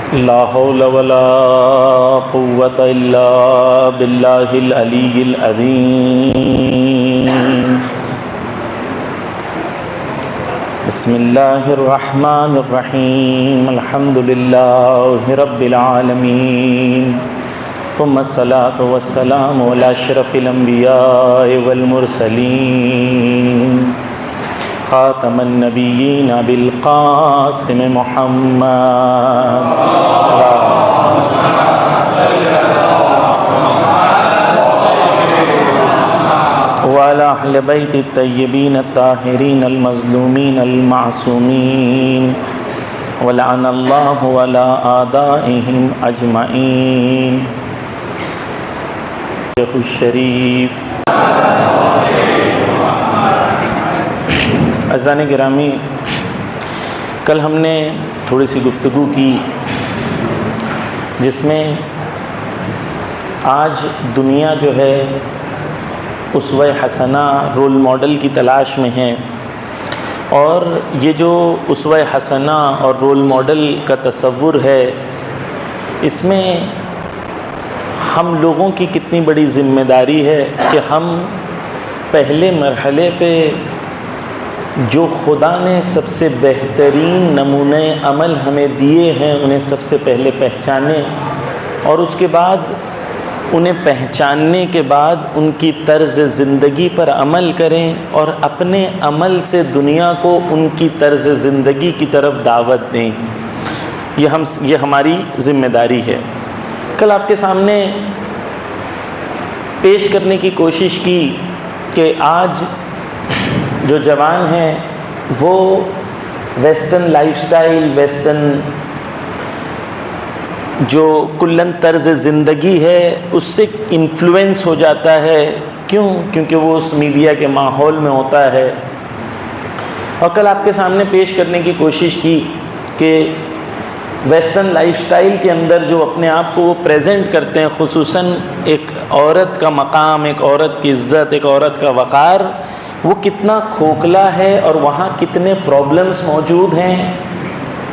لا حول ولا قوة إلا بالله العلي العظيم. بسم الله الرحمن الرحيم. الحمد لله رب العالمين، ثم الصلاة والسلام على أشرف الأنبياء والمرسلين، خاتم النبيين بالقاسم محمد وعلى أهل بيت الطيبين الطاهرين المظلومين المعصومين، ولعن الله على أعدائهم أجمعين. شیخ الشریف. عزیزان گرامی، کل ہم نے تھوڑی سی گفتگو کی جس میں آج دنیا جو ہے اسوہ حسنہ رول ماڈل کی تلاش میں ہے، اور یہ جو اسوہ حسنہ اور رول ماڈل کا تصور ہے، اس میں ہم لوگوں کی کتنی بڑی ذمہ داری ہے کہ ہم پہلے مرحلے پہ جو خدا نے سب سے بہترین نمونے عمل ہمیں دیے ہیں انہیں سب سے پہلے پہچانیں، اور اس کے بعد انہیں پہچاننے کے بعد ان کی طرز زندگی پر عمل کریں، اور اپنے عمل سے دنیا کو ان کی طرز زندگی کی طرف دعوت دیں. یہ ہماری ذمہ داری ہے. کل آپ کے سامنے پیش کرنے کی کوشش کی کہ آج جو جوان ہیں وہ ویسٹرن لائف سٹائل، ویسٹرن جو کلن طرز زندگی ہے اس سے انفلوئنس ہو جاتا ہے. کیونکہ وہ اس میڈیا کے ماحول میں ہوتا ہے. اور کل آپ کے سامنے پیش کرنے کی کوشش کی کہ ویسٹرن لائف سٹائل کے اندر جو اپنے آپ کو وہ پریزنٹ کرتے ہیں، خصوصاً ایک عورت کا مقام، ایک عورت کی عزت، ایک عورت کا وقار، وہ کتنا کھوکھلا ہے، اور وہاں کتنے پرابلمز موجود ہیں،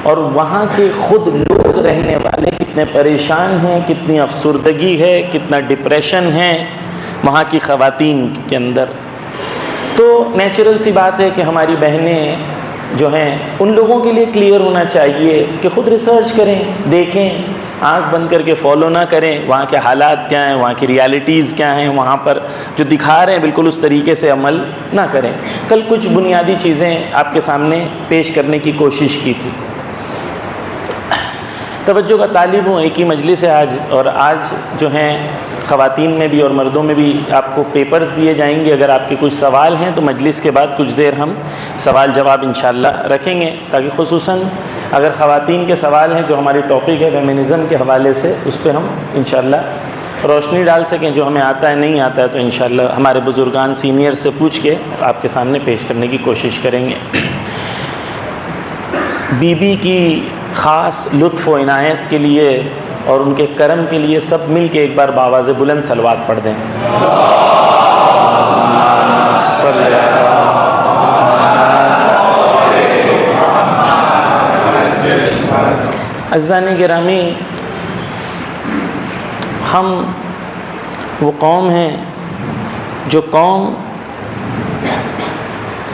اور وہاں کے خود لوگ رہنے والے کتنے پریشان ہیں، کتنی افسردگی ہے، کتنا ڈپریشن ہے وہاں کی خواتین کے اندر. تو نیچرل سی بات ہے کہ ہماری بہنیں جو ہیں ان لوگوں کے لیے کلیئر ہونا چاہیے کہ خود ریسرچ کریں، دیکھیں، آنکھ بند کر کے فالو نہ کریں وہاں کے حالات کیا ہیں، وہاں کی ریالٹیز کیا ہیں، وہاں پر جو دکھا رہے ہیں بالکل اس طریقے سے عمل نہ کریں. کل کچھ بنیادی چیزیں آپ کے سامنے پیش کرنے کی کوشش کی تھی. توجہ کا طالب ہوں، ایک ہی مجلس ہے آج، اور آج جو ہیں خواتین میں بھی اور مردوں میں بھی آپ کو پیپرز دیے جائیں گے. اگر آپ کے کچھ سوال ہیں تو مجلس کے بعد کچھ دیر ہم سوال جواب انشاءاللہ رکھیں گے، تاکہ خصوصاً اگر خواتین کے سوال ہیں جو ہماری ٹاپک ہے فیمنزم کے حوالے سے، اس پہ ہم انشاءاللہ روشنی ڈال سکیں. جو ہمیں آتا ہے نہیں آتا ہے تو انشاءاللہ ہمارے بزرگان سینئر سے پوچھ کے آپ کے سامنے پیش کرنے کی کوشش کریں گے. بی بی کی خاص لطف و عنایت کے لیے اور ان کے کرم کے لیے سب مل کے ایک بار بآواز بلند صلوات پڑھ دیں. عزیزان گرامی، ہم وہ قوم ہیں جو قوم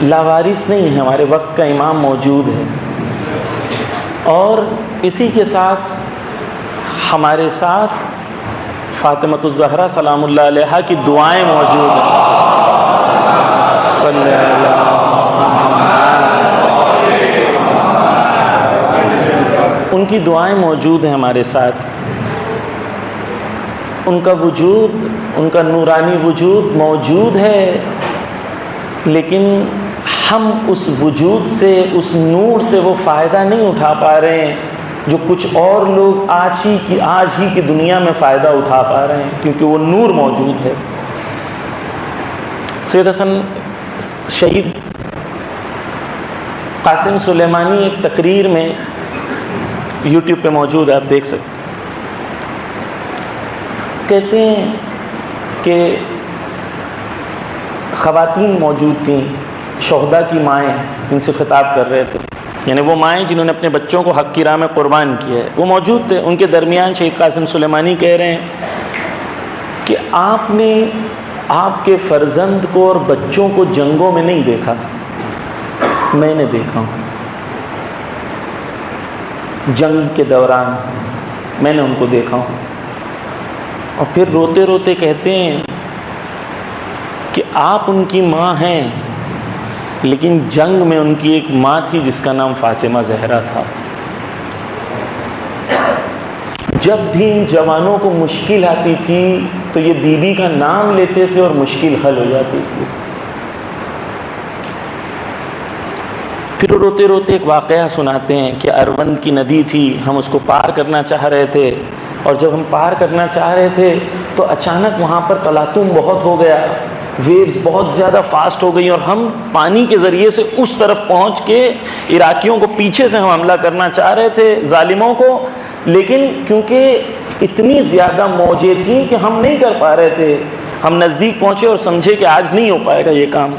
لاوارث نہیں ہے، ہمارے وقت کا امام موجود ہے، اور اسی کے ساتھ ہمارے ساتھ فاطمۃ الزہرا سلام اللہ علیہا کی دعائیں موجود ہیں. صلی اللہ ان کی دعائیں موجود ہیں ہمارے ساتھ. ان کا وجود، ان کا نورانی وجود موجود ہے، لیکن ہم اس وجود سے، اس نور سے وہ فائدہ نہیں اٹھا پا رہے ہیں جو کچھ اور لوگ آج ہی کی دنیا میں فائدہ اٹھا پا رہے ہیں، کیونکہ وہ نور موجود ہے. سید حسن شہید قاسم سلیمانی ایک تقریر میں یوٹیوب پہ موجود ہے، آپ دیکھ سکتے ہیں، کہتے ہیں کہ خواتین موجود تھیں، شہداء کی مائیں، ان سے خطاب کر رہے تھے. یعنی وہ مائیں جنہوں نے اپنے بچوں کو حق کی راہ میں قربان کیا ہے، وہ موجود تھے. ان کے درمیان شہید قاسم سلیمانی کہہ رہے ہیں کہ آپ نے آپ کے فرزند کو اور بچوں کو جنگوں میں نہیں دیکھا، میں نے دیکھا ہوں. جنگ کے دوران میں نے ان کو دیکھا ہوں. اور پھر روتے روتے کہتے ہیں کہ آپ ان کی ماں ہیں، لیکن جنگ میں ان کی ایک ماں تھی جس کا نام فاطمہ زہرا تھا. جب بھی ان جوانوں کو مشکل آتی تھی تو یہ بی بی کا نام لیتے تھے اور مشکل حل ہو جاتی تھی. پھر روتے روتے ایک واقعہ سناتے ہیں کہ اروند کی ندی تھی، ہم اس کو پار کرنا چاہ رہے تھے، اور جب ہم پار کرنا چاہ رہے تھے تو اچانک وہاں پر تلاطم بہت ہو گیا، ویوز بہت زیادہ فاسٹ ہو گئی، اور ہم پانی کے ذریعے سے اس طرف پہنچ کے عراقیوں کو پیچھے سے ہم حملہ کرنا چاہ رہے تھے، ظالموں کو، لیکن کیونکہ اتنی زیادہ موجیں تھیں کہ ہم نہیں کر پا رہے تھے. ہم نزدیک پہنچے اور سمجھے کہ آج نہیں ہو پائے گا یہ کام.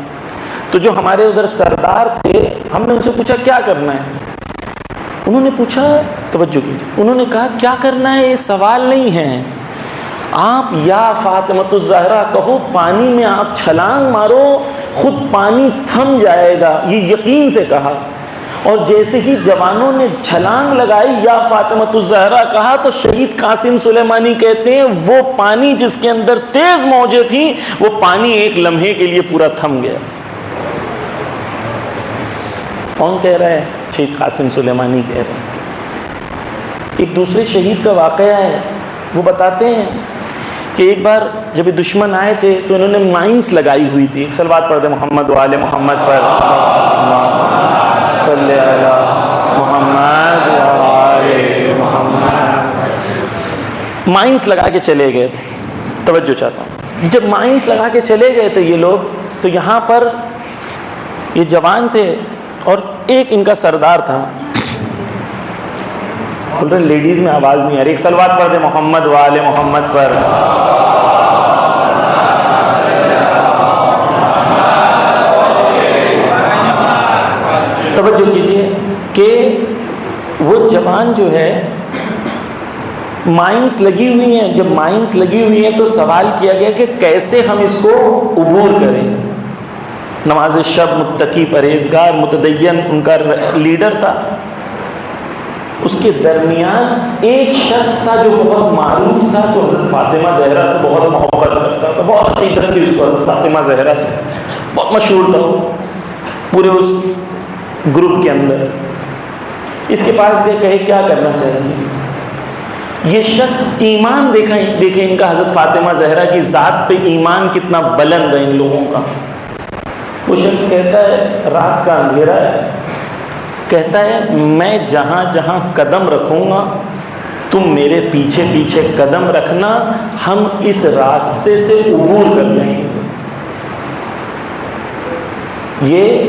تو جو ہمارے ادھر سردار تھے، ہم نے ان سے پوچھا کیا کرنا ہے. انہوں نے پوچھا، توجہ کیجیے، انہوں نے کہا کیا کرنا ہے یہ سوال نہیں ہے، آپ یا فاطمۃ الزہرا کہو، پانی میں آپ چھلانگ مارو، خود پانی تھم جائے گا. یہ یقین سے کہا. اور جیسے ہی جوانوں نے چھلانگ لگائی، یا فاطمۃ الزہرا کہا، تو شہید قاسم سلیمانی کہتے ہیں وہ پانی جس کے اندر تیز موجیں تھیں، وہ پانی ایک لمحے کے لیے پورا تھم گیا. کون کہہ رہا ہے؟ شہید قاسم سلیمانی کہہ رہے ہیں. ایک دوسرے شہید کا واقعہ ہے، وہ بتاتے ہیں کہ ایک بار جب یہ دشمن آئے تھے تو انہوں نے مائنس لگائی ہوئی تھی. ایک صلوات پڑھ دیں محمد و آل محمد پر، صلی اللہ محمد و آل محمد. مائنس لگا کے چلے گئے تھے. توجہ چاہتا ہوں، جب مائنس لگا کے چلے گئے تھے یہ لوگ، تو یہاں پر یہ جوان تھے اور ایک ان کا سردار تھا. بول رہے لیڈیز میں آواز نہیں آ رہی. ایک صلوات پڑھ دے محمد و آل محمد پر. توجہ کیجئے کہ وہ جوان جو ہے مائنس لگی ہوئی ہیں. جب مائنس لگی ہوئی ہیں تو سوال کیا گیا کہ کیسے ہم اس کو عبور کریں. نماز شب، متقی، پرہیزگار، متدین ان کا لیڈر تھا. اس کے درمیان ایک شخص تھا جو بہت معروف تھا، جو حضرت فاطمہ زہرا سے بہت محبت کرتا تھا، بہت عقیدت تھی اس کو حضرت فاطمہ زہرا سے، بہت مشہور تھا وہ پورے اس گروپ کے اندر. اس کے پاس یہ کہے کیا کرنا چاہیے. یہ شخص ایمان دیکھیں ان کا حضرت فاطمہ زہرا کی ذات پہ ایمان کتنا بلند ہے ان لوگوں کا. وہ شخص کہتا ہے رات کا اندھیرا ہے، کہتا ہے میں جہاں جہاں قدم رکھوں گا تم میرے پیچھے پیچھے قدم رکھنا، ہم اس راستے سے عبور کر جائیں گے. یہ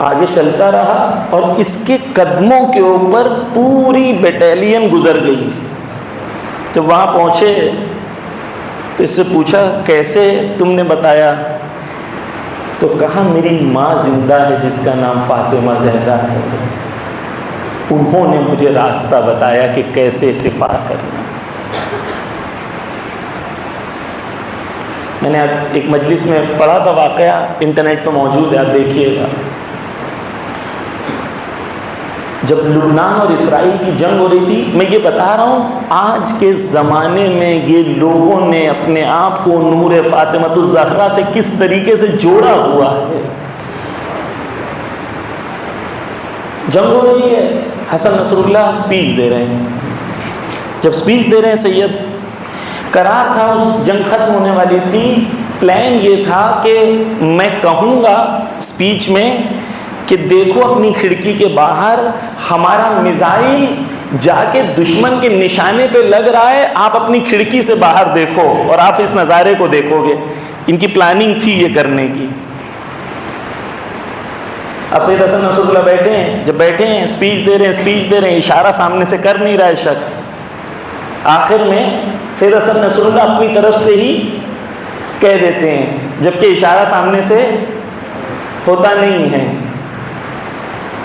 آگے چلتا رہا اور اس کے قدموں کے اوپر پوری بیٹیلین گزر گئی. جب وہاں پہنچے تو اس سے پوچھا کیسے تم نے بتایا؟ تو کہا میری ماں زندہ ہے جس کا نام فاطمہ زہرا ہے، انہوں نے مجھے راستہ بتایا کہ کیسے اسے پار کرنا. میں نے ایک مجلس میں پڑھا تھا واقعہ، انٹرنیٹ پہ موجود ہے، آپ دیکھیے گا. جب لبنان اور اسرائیل کی جنگ ہو رہی تھی، میں یہ بتا رہا ہوں آج کے زمانے میں یہ لوگوں نے اپنے آپ کو نور فاطمۃ الزہرا سے کس طریقے سے جوڑا ہوا ہے. جنگ ہو رہی ہے، حسن نصر اللہ سپیچ دے رہے ہیں. جب سپیچ دے رہے ہیں سید، قرار تھا اس جنگ ختم ہونے والی تھی، پلان یہ تھا کہ میں کہوں گا سپیچ میں کہ دیکھو اپنی کھڑکی کے باہر ہمارا میزائل جا کے دشمن کے نشانے پہ لگ رہا ہے، آپ اپنی کھڑکی سے باہر دیکھو اور آپ اس نظارے کو دیکھو گے. ان کی پلاننگ تھی یہ کرنے کی. اب سید حسن نصر اللہ بیٹھے ہیں، جب بیٹھے ہیں اسپیچ دے رہے ہیں، اشارہ سامنے سے کر نہیں رہا ہے شخص. آخر میں سید حسن نصر اللہ اپنی طرف سے ہی کہہ دیتے ہیں، جبکہ اشارہ سامنے سے ہوتا نہیں ہے.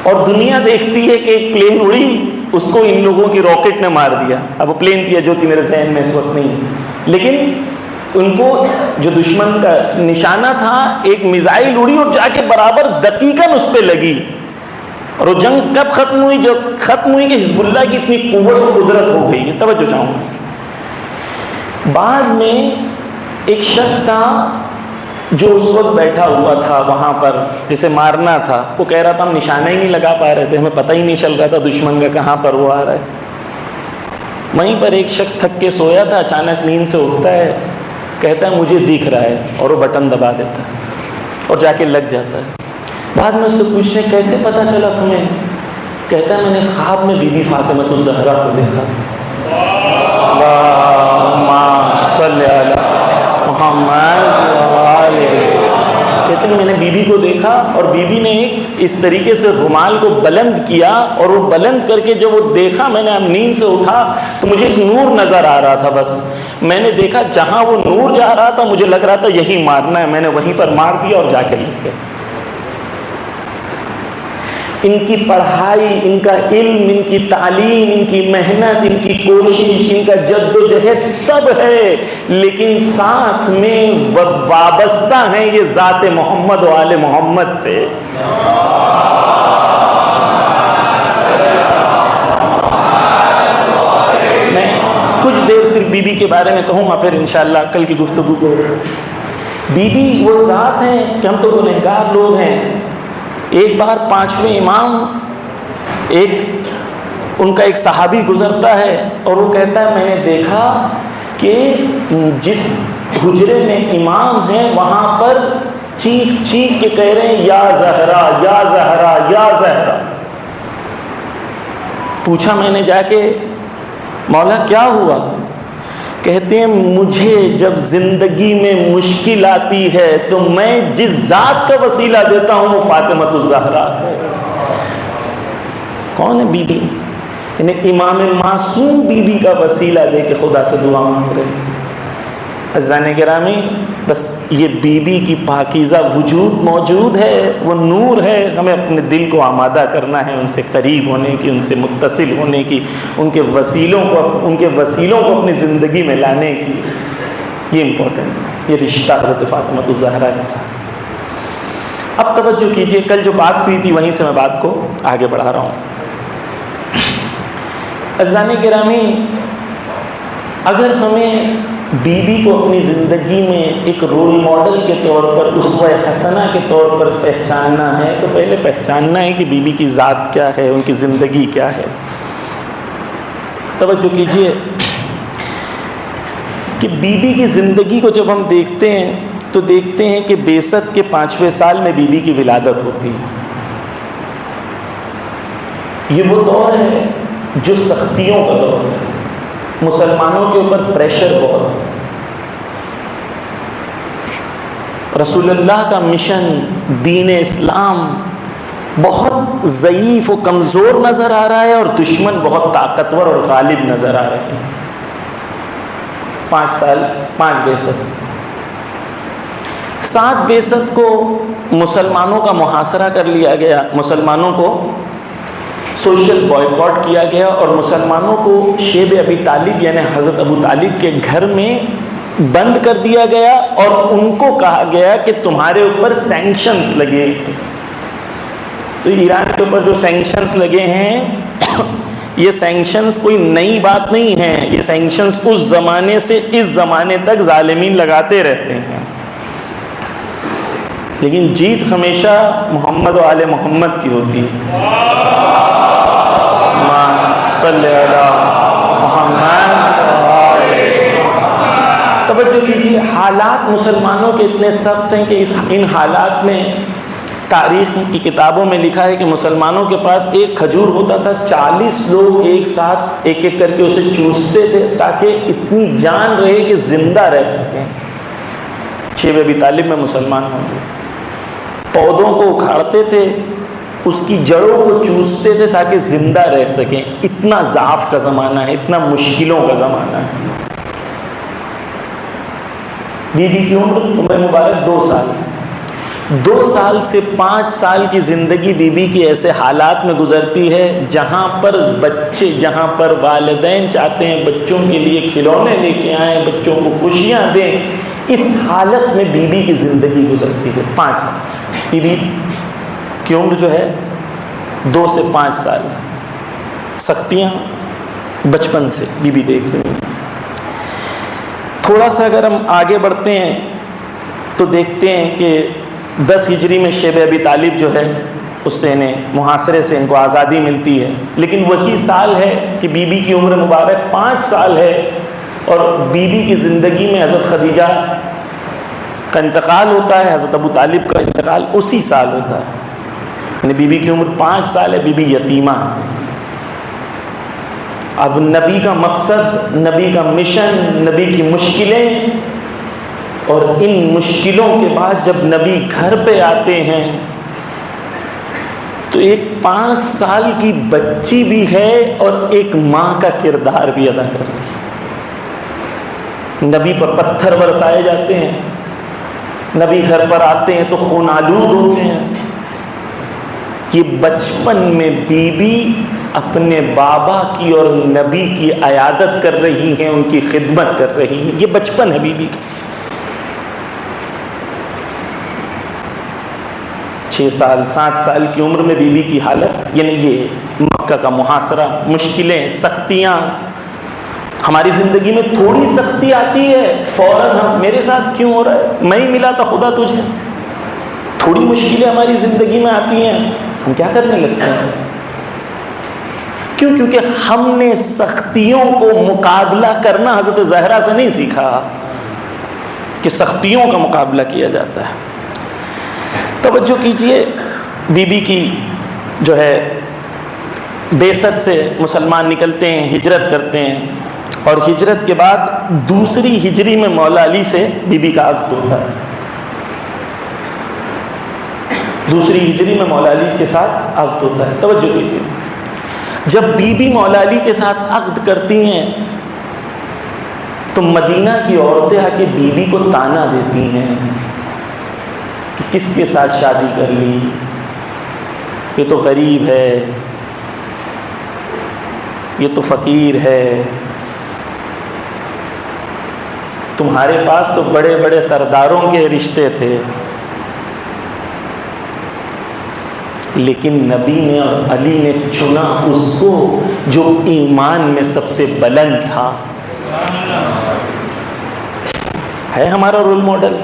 اور دنیا دیکھتی ہے کہ ایک پلین اڑی، اس کو ان لوگوں کی راکٹ نے مار دیا. اب وہ پلین تھی جو تھی میرے ذہن میں اس وقت نہیں، لیکن ان کو جو دشمن کا نشانہ تھا ایک میزائل اڑی اور جا کے برابر دقیقاً اس پہ لگی. اور وہ جنگ کب ختم ہوئی؟ جب ختم ہوئی کہ حزب اللہ کی اتنی قوت و قدرت ہو گئی ہے. توجہ چاہوں گا. بعد میں ایک شخص تھا جو اس وقت بیٹھا ہوا تھا وہاں پر جسے مارنا تھا، وہ کہہ رہا تھا ہم نشانہ ہی نہیں لگا پا رہے تھے، ہمیں پتہ ہی نہیں چل رہا تھا دشمن کا کہاں پر وہ آ رہا ہے. وہیں پر ایک شخص تھک کے سویا تھا، اچانک نیند سے اٹھتا ہے، کہتا ہے مجھے دکھ رہا ہے، اور وہ بٹن دبا دیتا ہے اور جا کے لگ جاتا ہے. بعد میں اس سے پوچھتے کیسے پتہ چلا تمہیں؟ کہتا ہے میں نے خواب میں بی بی فاطمہ الزہرا کو دیکھا. اللہم صلی علی محمد. کہتے ہیں میں نے بی بی کو دیکھا اور بی بی نے ایک اس طریقے سے رومال کو بلند کیا، اور وہ بلند کر کے جب وہ دیکھا، میں نے نیند سے اٹھا تو مجھے ایک نور نظر آ رہا تھا. بس میں نے دیکھا جہاں وہ نور جا رہا تھا مجھے لگ رہا تھا یہی مارنا ہے، میں نے وہیں پر مار دیا اور جا کے لگ گیا. ان کی پڑھائی، ان کا علم، ان کی تعلیم، ان کی محنت، ان کی کوشش، ان کا جد و جہد سب ہے، لیکن ساتھ میں وابستہ ہیں یہ ذات محمد و آل محمد سے. میں کچھ دیر صرف بی بی کے بارے میں کہوں گا، پھر انشاءاللہ کل کی گفتگو کو. بی بی وہ ذات ہیں کہ ہم تو گنہگار لوگ ہیں. ایک بار 5ویں امام ایک ان کا ایک صحابی گزرتا ہے اور وہ کہتا ہے میں نے دیکھا کہ جس حجرے میں امام ہے وہاں پر چیخ چیخ کے کہہ رہے ہیں یا زہرا یا زہرا یا زہرا. پوچھا میں نے جا کے مولا کیا ہوا؟ کہتے ہیں مجھے جب زندگی میں مشکل آتی ہے تو میں جس ذات کا وسیلہ دیتا ہوں وہ فاطمہ الزہرا ہے. کون ہے؟ بی بی. یعنی امام معصوم بی بی کا وسیلہ دے کے خدا سے دعا مانگ رہے ہیں. عزیزان گرامی، بس یہ بی بی کی پاکیزہ وجود موجود ہے، وہ نور ہے. ہمیں اپنے دل کو آمادہ کرنا ہے ان سے قریب ہونے کی، ان سے متصل ہونے کی، ان کے وسیلوں کو اپنی زندگی میں لانے کی. یہ امپورٹنٹ ہے، یہ رشتہ حضرت فاطمہ الزہرا کے ساتھ. اب توجہ کیجئے، کل جو بات ہوئی تھی وہیں سے میں بات کو آگے بڑھا رہا ہوں. عزیزان گرامی، اگر ہمیں بی بی کو اپنی زندگی میں ایک رول ماڈل کے طور پر، اسوہ حسنہ کے طور پر پہچاننا ہے تو پہلے پہچاننا ہے کہ بی بی کی ذات کیا ہے، ان کی زندگی کیا ہے. توجہ کیجئے کہ بی بی کی زندگی کو جب ہم دیکھتے ہیں تو دیکھتے ہیں کہ بعثت کے 5ویں سال میں بی بی کی ولادت ہوتی ہے. یہ وہ دور ہے جو سختیوں کا دور ہے، مسلمانوں کے اوپر پریشر بہت ہے. رسول اللہ کا مشن دین اسلام بہت ضعیف و کمزور نظر آ رہا ہے اور دشمن بہت طاقتور اور غالب نظر آ رہے ہیں. 5 سال 5 بعثت، 7 بعثت کو مسلمانوں کا محاصرہ کر لیا گیا، مسلمانوں کو سوشل بائیکاٹ کیا گیا اور مسلمانوں کو شیب ابی طالب یعنی حضرت ابو طالب کے گھر میں بند کر دیا گیا اور ان کو کہا گیا کہ تمہارے اوپر سینکشنز لگے. تو ایران کے اوپر جو سینکشنز لگے ہیں یہ سینکشنز کوئی نئی بات نہیں ہے، یہ سینکشنز اس زمانے سے اس زمانے تک ظالمین لگاتے رہتے ہیں، لیکن جیت ہمیشہ محمد و آل محمد کی ہوتی ہے. صلی اللہ محمد. توجہ کیجیے، حالات مسلمانوں کے اتنے سخت ہیں کہ ان حالات میں تاریخ کی کتابوں میں لکھا ہے کہ مسلمانوں کے پاس ایک کھجور ہوتا تھا، 40 لوگ ایک ساتھ ایک ایک کر کے اسے چوستے تھے تاکہ اتنی جان رہے کہ زندہ رہ سکیں. شیب ابی طالب میں مسلمان موجود، پودوں کو اکھاڑتے تھے، اس کی جڑوں کو چوستے تھے تاکہ زندہ رہ سکیں. اتنا ضعف کا زمانہ ہے، اتنا مشکلوں کا زمانہ ہے. بی بی کی عمر مبارک 2 سال. 2 سال سے 5 سال کی زندگی بی بی کی ایسے حالات میں گزرتی ہے جہاں پر والدین چاہتے ہیں بچوں کے لیے کھلونے لے کے آئیں، بچوں کو خوشیاں دیں، اس حالت میں بی بی کی زندگی گزرتی ہے 5 سال۔ بی بی کی عمر جو ہے 2 سے 5 سال، سختیاں بچپن سے بی بی دیکھ رہی ہیں۔ تھوڑا سا اگر ہم آگے بڑھتے ہیں تو دیکھتے ہیں کہ 10 ہجری میں شیب ابی طالب جو ہے اس سے انہیں محاصرے سے ان کو آزادی ملتی ہے، لیکن وہی سال ہے کہ بی بی کی عمر مبارک 5 سال ہے، اور بی بی کی زندگی میں حضرت خدیجہ کا انتقال ہوتا ہے، حضرت ابو طالب کا انتقال اسی سال ہوتا ہے، یعنی بی بی کی عمر 5 سال ہے، بی بی یتیمہ۔ اب نبی کا مقصد، نبی کا مشن، نبی کی مشکلیں، اور ان مشکلوں کے بعد جب نبی گھر پہ آتے ہیں تو ایک 5 سال کی بچی بھی ہے اور ایک ماں کا کردار بھی ادا کر رہی ہے۔ نبی پر پتھر برسائے جاتے ہیں، نبی گھر پر آتے ہیں تو خون آلود ہوتے ہیں۔ یہ بچپن میں بی بی اپنے بابا کی اور نبی کی عیادت کر رہی ہیں، ان کی خدمت کر رہی ہیں، یہ بچپن ہے بی بی کا۔ 6 سال 7 سال کی عمر میں بی بی کی حالت، یعنی یہ مکہ کا محاصرہ، مشکلیں، سختیاں۔ ہماری زندگی میں تھوڑی سختی آتی ہے فوراً ہم میرے ساتھ کیوں ہو رہا ہے، میں ہی ملا تھا خدا تجھے۔ تھوڑی مشکلیں ہماری زندگی میں آتی ہیں، ہم کیا کرنے لگتے ہیں؟ کیوں؟ کیونکہ ہم نے سختیوں کو مقابلہ کرنا حضرت زہرا سے نہیں سیکھا کہ سختیوں کا مقابلہ کیا جاتا ہے۔ توجہ کیجئے، بی بی کی جو ہے بعثت سے مسلمان نکلتے ہیں، ہجرت کرتے ہیں، اور ہجرت کے بعد 2 ہجری میں مولا علی سے بی بی کا عقد ہوتا ہے۔ 2 ہجری میں مولا علی کے ساتھ عقد ہوتا ہے۔ توجہ کیجئے، جب بی بی مولا علی کے ساتھ عقد کرتی ہیں تو مدینہ کی عورتیں آ کے بی بی کو طعنہ دیتی ہیں کہ کس کے ساتھ شادی کر لی، یہ تو غریب ہے، یہ تو فقیر ہے، تمہارے پاس تو بڑے بڑے سرداروں کے رشتے تھے۔ لیکن نبی نے اور علی نے چنا اس کو جو ایمان میں سب سے بلند تھا۔ ہے ہمارا رول ماڈل؟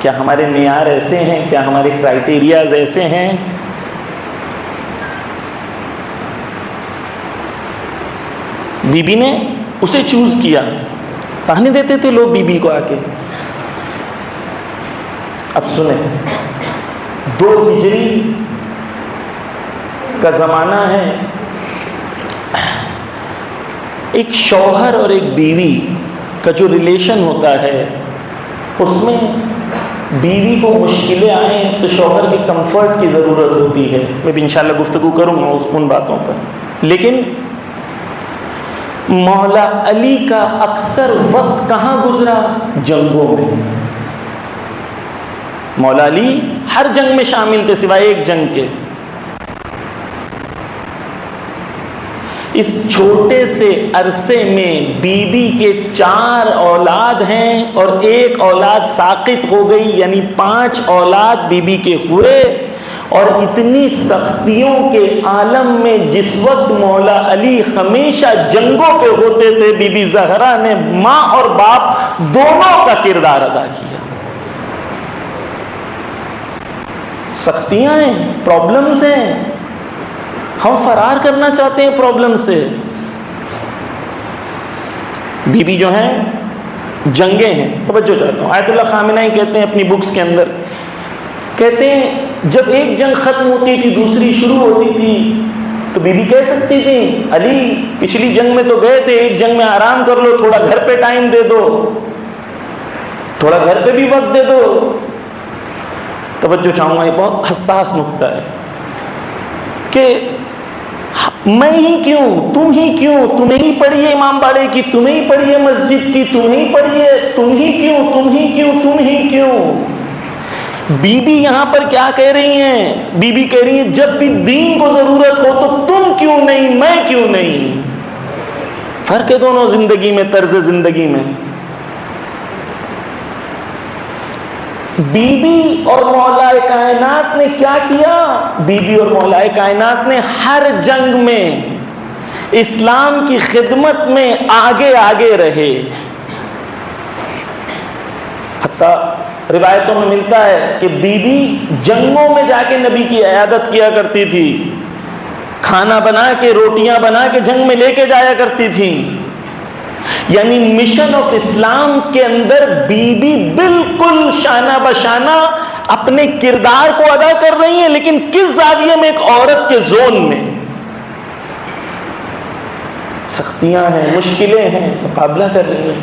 کیا ہمارے معیار ایسے ہیں؟ کیا ہمارے کرائٹیریاز ایسے ہیں؟ بی بی نے اسے چوز کیا۔ طعنے دیتے تھے لوگ بی بی کو آ کے۔ اب سنیں، 2 ہجری کا زمانہ ہے، ایک شوہر اور ایک بیوی کا جو ریلیشن ہوتا ہے اس میں بیوی کو مشکلیں آئیں تو شوہر کے کمفرٹ کی ضرورت ہوتی ہے۔ میں بھی انشاءاللہ گفتگو کروں گا ان باتوں پر، لیکن مولا علی کا اکثر وقت کہاں گزرا؟ جنگوں میں۔ مولا علی ہر جنگ میں شامل تھے سوائے ایک جنگ کے۔ اس چھوٹے سے عرصے میں بی بی کے 4 اولاد ہیں اور 1 اولاد ساقط ہو گئی، یعنی 5 اولاد بی بی کے ہوئے۔ اور اتنی سختیوں کے عالم میں جس وقت مولا علی ہمیشہ جنگوں پہ ہوتے تھے، بی بی زہرا نے ماں اور باپ دونوں کا کردار ادا کیا۔ سختیاں ہیں، پرابلمز ہیں، ہم فرار کرنا چاہتے ہیں پرابلم سے۔ بی بی جو ہیں جنگیں ہیں۔ توجہ چاہتا ہوں، آیت اللہ خامنہ ہی کہتے ہیں اپنی بکس کے اندر، کہتے ہیں جب ایک جنگ ختم ہوتی تھی دوسری شروع ہوتی تھی تو بی بی کہہ سکتی تھی علی پچھلی جنگ میں تو گئے تھے، ایک جنگ میں آرام کر لو، تھوڑا گھر پہ ٹائم دے دو، تھوڑا گھر پہ بھی وقت دے دو۔ توجہ چاہوں گا، یہ بہت حساس نقطہ ہے کہ میں ہی کیوں، تم ہی کیوں، تمہیں ہی پڑھی ہے امام باڑے کی، تمہیں ہی پڑھی ہے مسجد کی، تمہیں ہی پڑھی ہے، تم ہی کیوں، تم ہی کیوں، تم ہی کیوں۔ بی بی یہاں پر کیا کہہ رہی ہیں؟ بی بی کہہ رہی ہیں جب بھی دین کو ضرورت ہو تو تم کیوں نہیں، میں کیوں نہیں؟ فرق ہے دونوں زندگی میں، طرز زندگی میں۔ بی بی اور مولا کائنات نے کیا کیا؟ بی بی اور مولا کائنات نے ہر جنگ میں اسلام کی خدمت میں آگے آگے رہے۔ حتیٰ روایتوں میں ملتا ہے کہ بی بی جنگوں میں جا کے نبی کی عیادت کیا کرتی تھی، کھانا بنا کے، روٹیاں بنا کے جنگ میں لے کے جایا کرتی تھی۔ یعنی مشن آف اسلام کے اندر بی بی بالکل شانہ بشانہ اپنے کردار کو ادا کر رہی ہیں، لیکن کس زاویے میں؟ ایک عورت کے زون میں۔ سختیاں ہیں، مشکلیں ہیں، مقابلہ کر رہی ہیں۔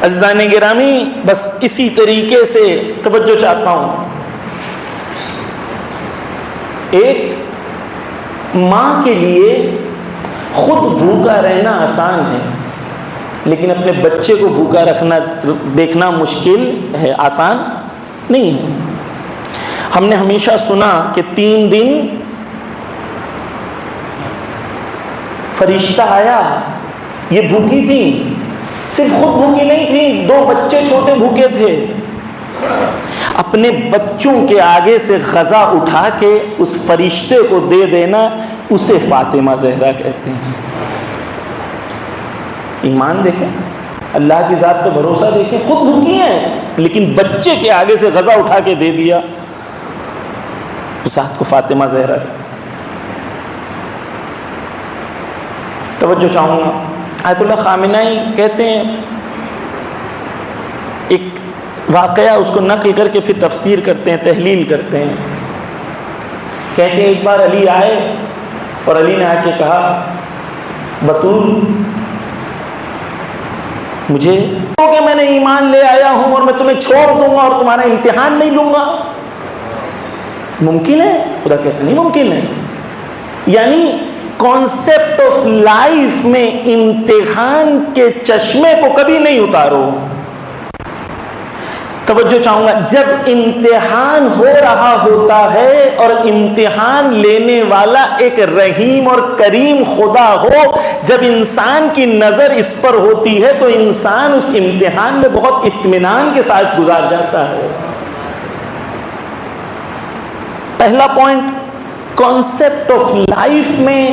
عزیزان گرامی، بس اسی طریقے سے توجہ چاہتا ہوں، ایک ماں کے لیے خود بھوکا رہنا آسان ہے، لیکن اپنے بچے کو بھوکا رکھنا دیکھنا مشکل ہے، آسان نہیں ہے۔ ہم نے ہمیشہ سنا کہ 3 دن فرشتہ آیا، یہ بھوکی تھی، صرف خود بھوکی نہیں تھی، 2 بچے چھوٹے بھوکے تھے۔ اپنے بچوں کے آگے سے غذا اٹھا کے اس فرشتے کو دے دینا، اسے فاطمہ زہرا کہتے ہیں۔ ایمان دیکھیں، اللہ کی ذات پہ بھروسہ دیکھیں، خود بھوکی ہیں لیکن بچے کے آگے سے غذا اٹھا کے دے دیا، اس ذات کو فاطمہ زہرا۔ توجہ چاہوں گا، آیت اللہ خامنہئی کہتے ہیں، ایک واقعہ اس کو نقل کر کے پھر تفسیر کرتے ہیں، تحلیل کرتے ہیں۔ کہتے ہیں ایک بار علی آئے اور علی نے آ کے کہا، بطول مجھے کہ میں نے ایمان لے آیا ہوں اور میں تمہیں چھوڑ دوں گا اور تمہارا امتحان نہیں لوں گا، ممکن ہے؟ خدا کہتے نہیں ممکن ہے۔ یعنی کانسیپٹ آف لائف میں امتحان کے چشمے کو کبھی نہیں اتارو۔ توجہ چاہوں گا، جب امتحان ہو رہا ہوتا ہے اور امتحان لینے والا ایک رحیم اور کریم خدا ہو، جب انسان کی نظر اس پر ہوتی ہے تو انسان اس امتحان میں بہت اطمینان کے ساتھ گزار جاتا ہے۔ پہلا پوائنٹ، کانسیپٹ آف لائف میں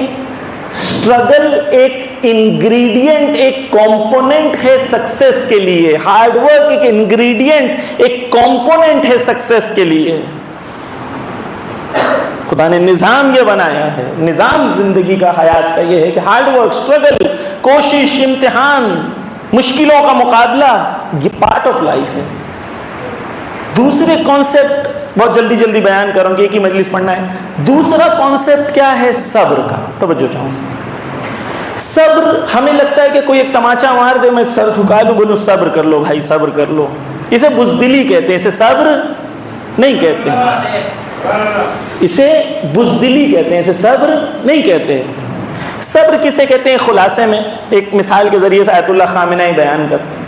اسٹرگل ایک انگریڈینٹ، ایک کمپوننٹ ہے سکسیس کے لیے۔ ہارڈ ورک ایک انگریڈینٹ، ایک کمپوننٹ ہے سکسیس کے لیے۔ خدا نے نظام یہ بنایا ہے، نظام زندگی کا، حیات کا یہ ہے کہ ہارڈ ورک، اسٹرگل، کوشش، امتحان، مشکلوں کا مقابلہ، یہ پارٹ آف لائف ہے۔ دوسرے کانسیپٹ بہت جلدی جلدی بیان کروں گی، ایک ہی مجلس پڑھنا ہے۔ دوسرا کانسیپٹ کیا ہے؟ صبر کا۔ توجہ چاہوں، صبر، ہمیں لگتا ہے کہ کوئی ایک تماچا مار دے، میں سر جھکا لوں، بولوں صبر کر لو بھائی، صبر کر لو، اسے بزدلی کہتے ہیں، اسے صبر نہیں کہتے ہیں، اسے بزدلی کہتے ہیں، اسے صبر نہیں کہتے۔ صبر کسے کہتے ہیں؟ خلاصے میں ایک مثال کے ذریعے سے آیت اللہ خامنہئی بیان کرتے ہیں۔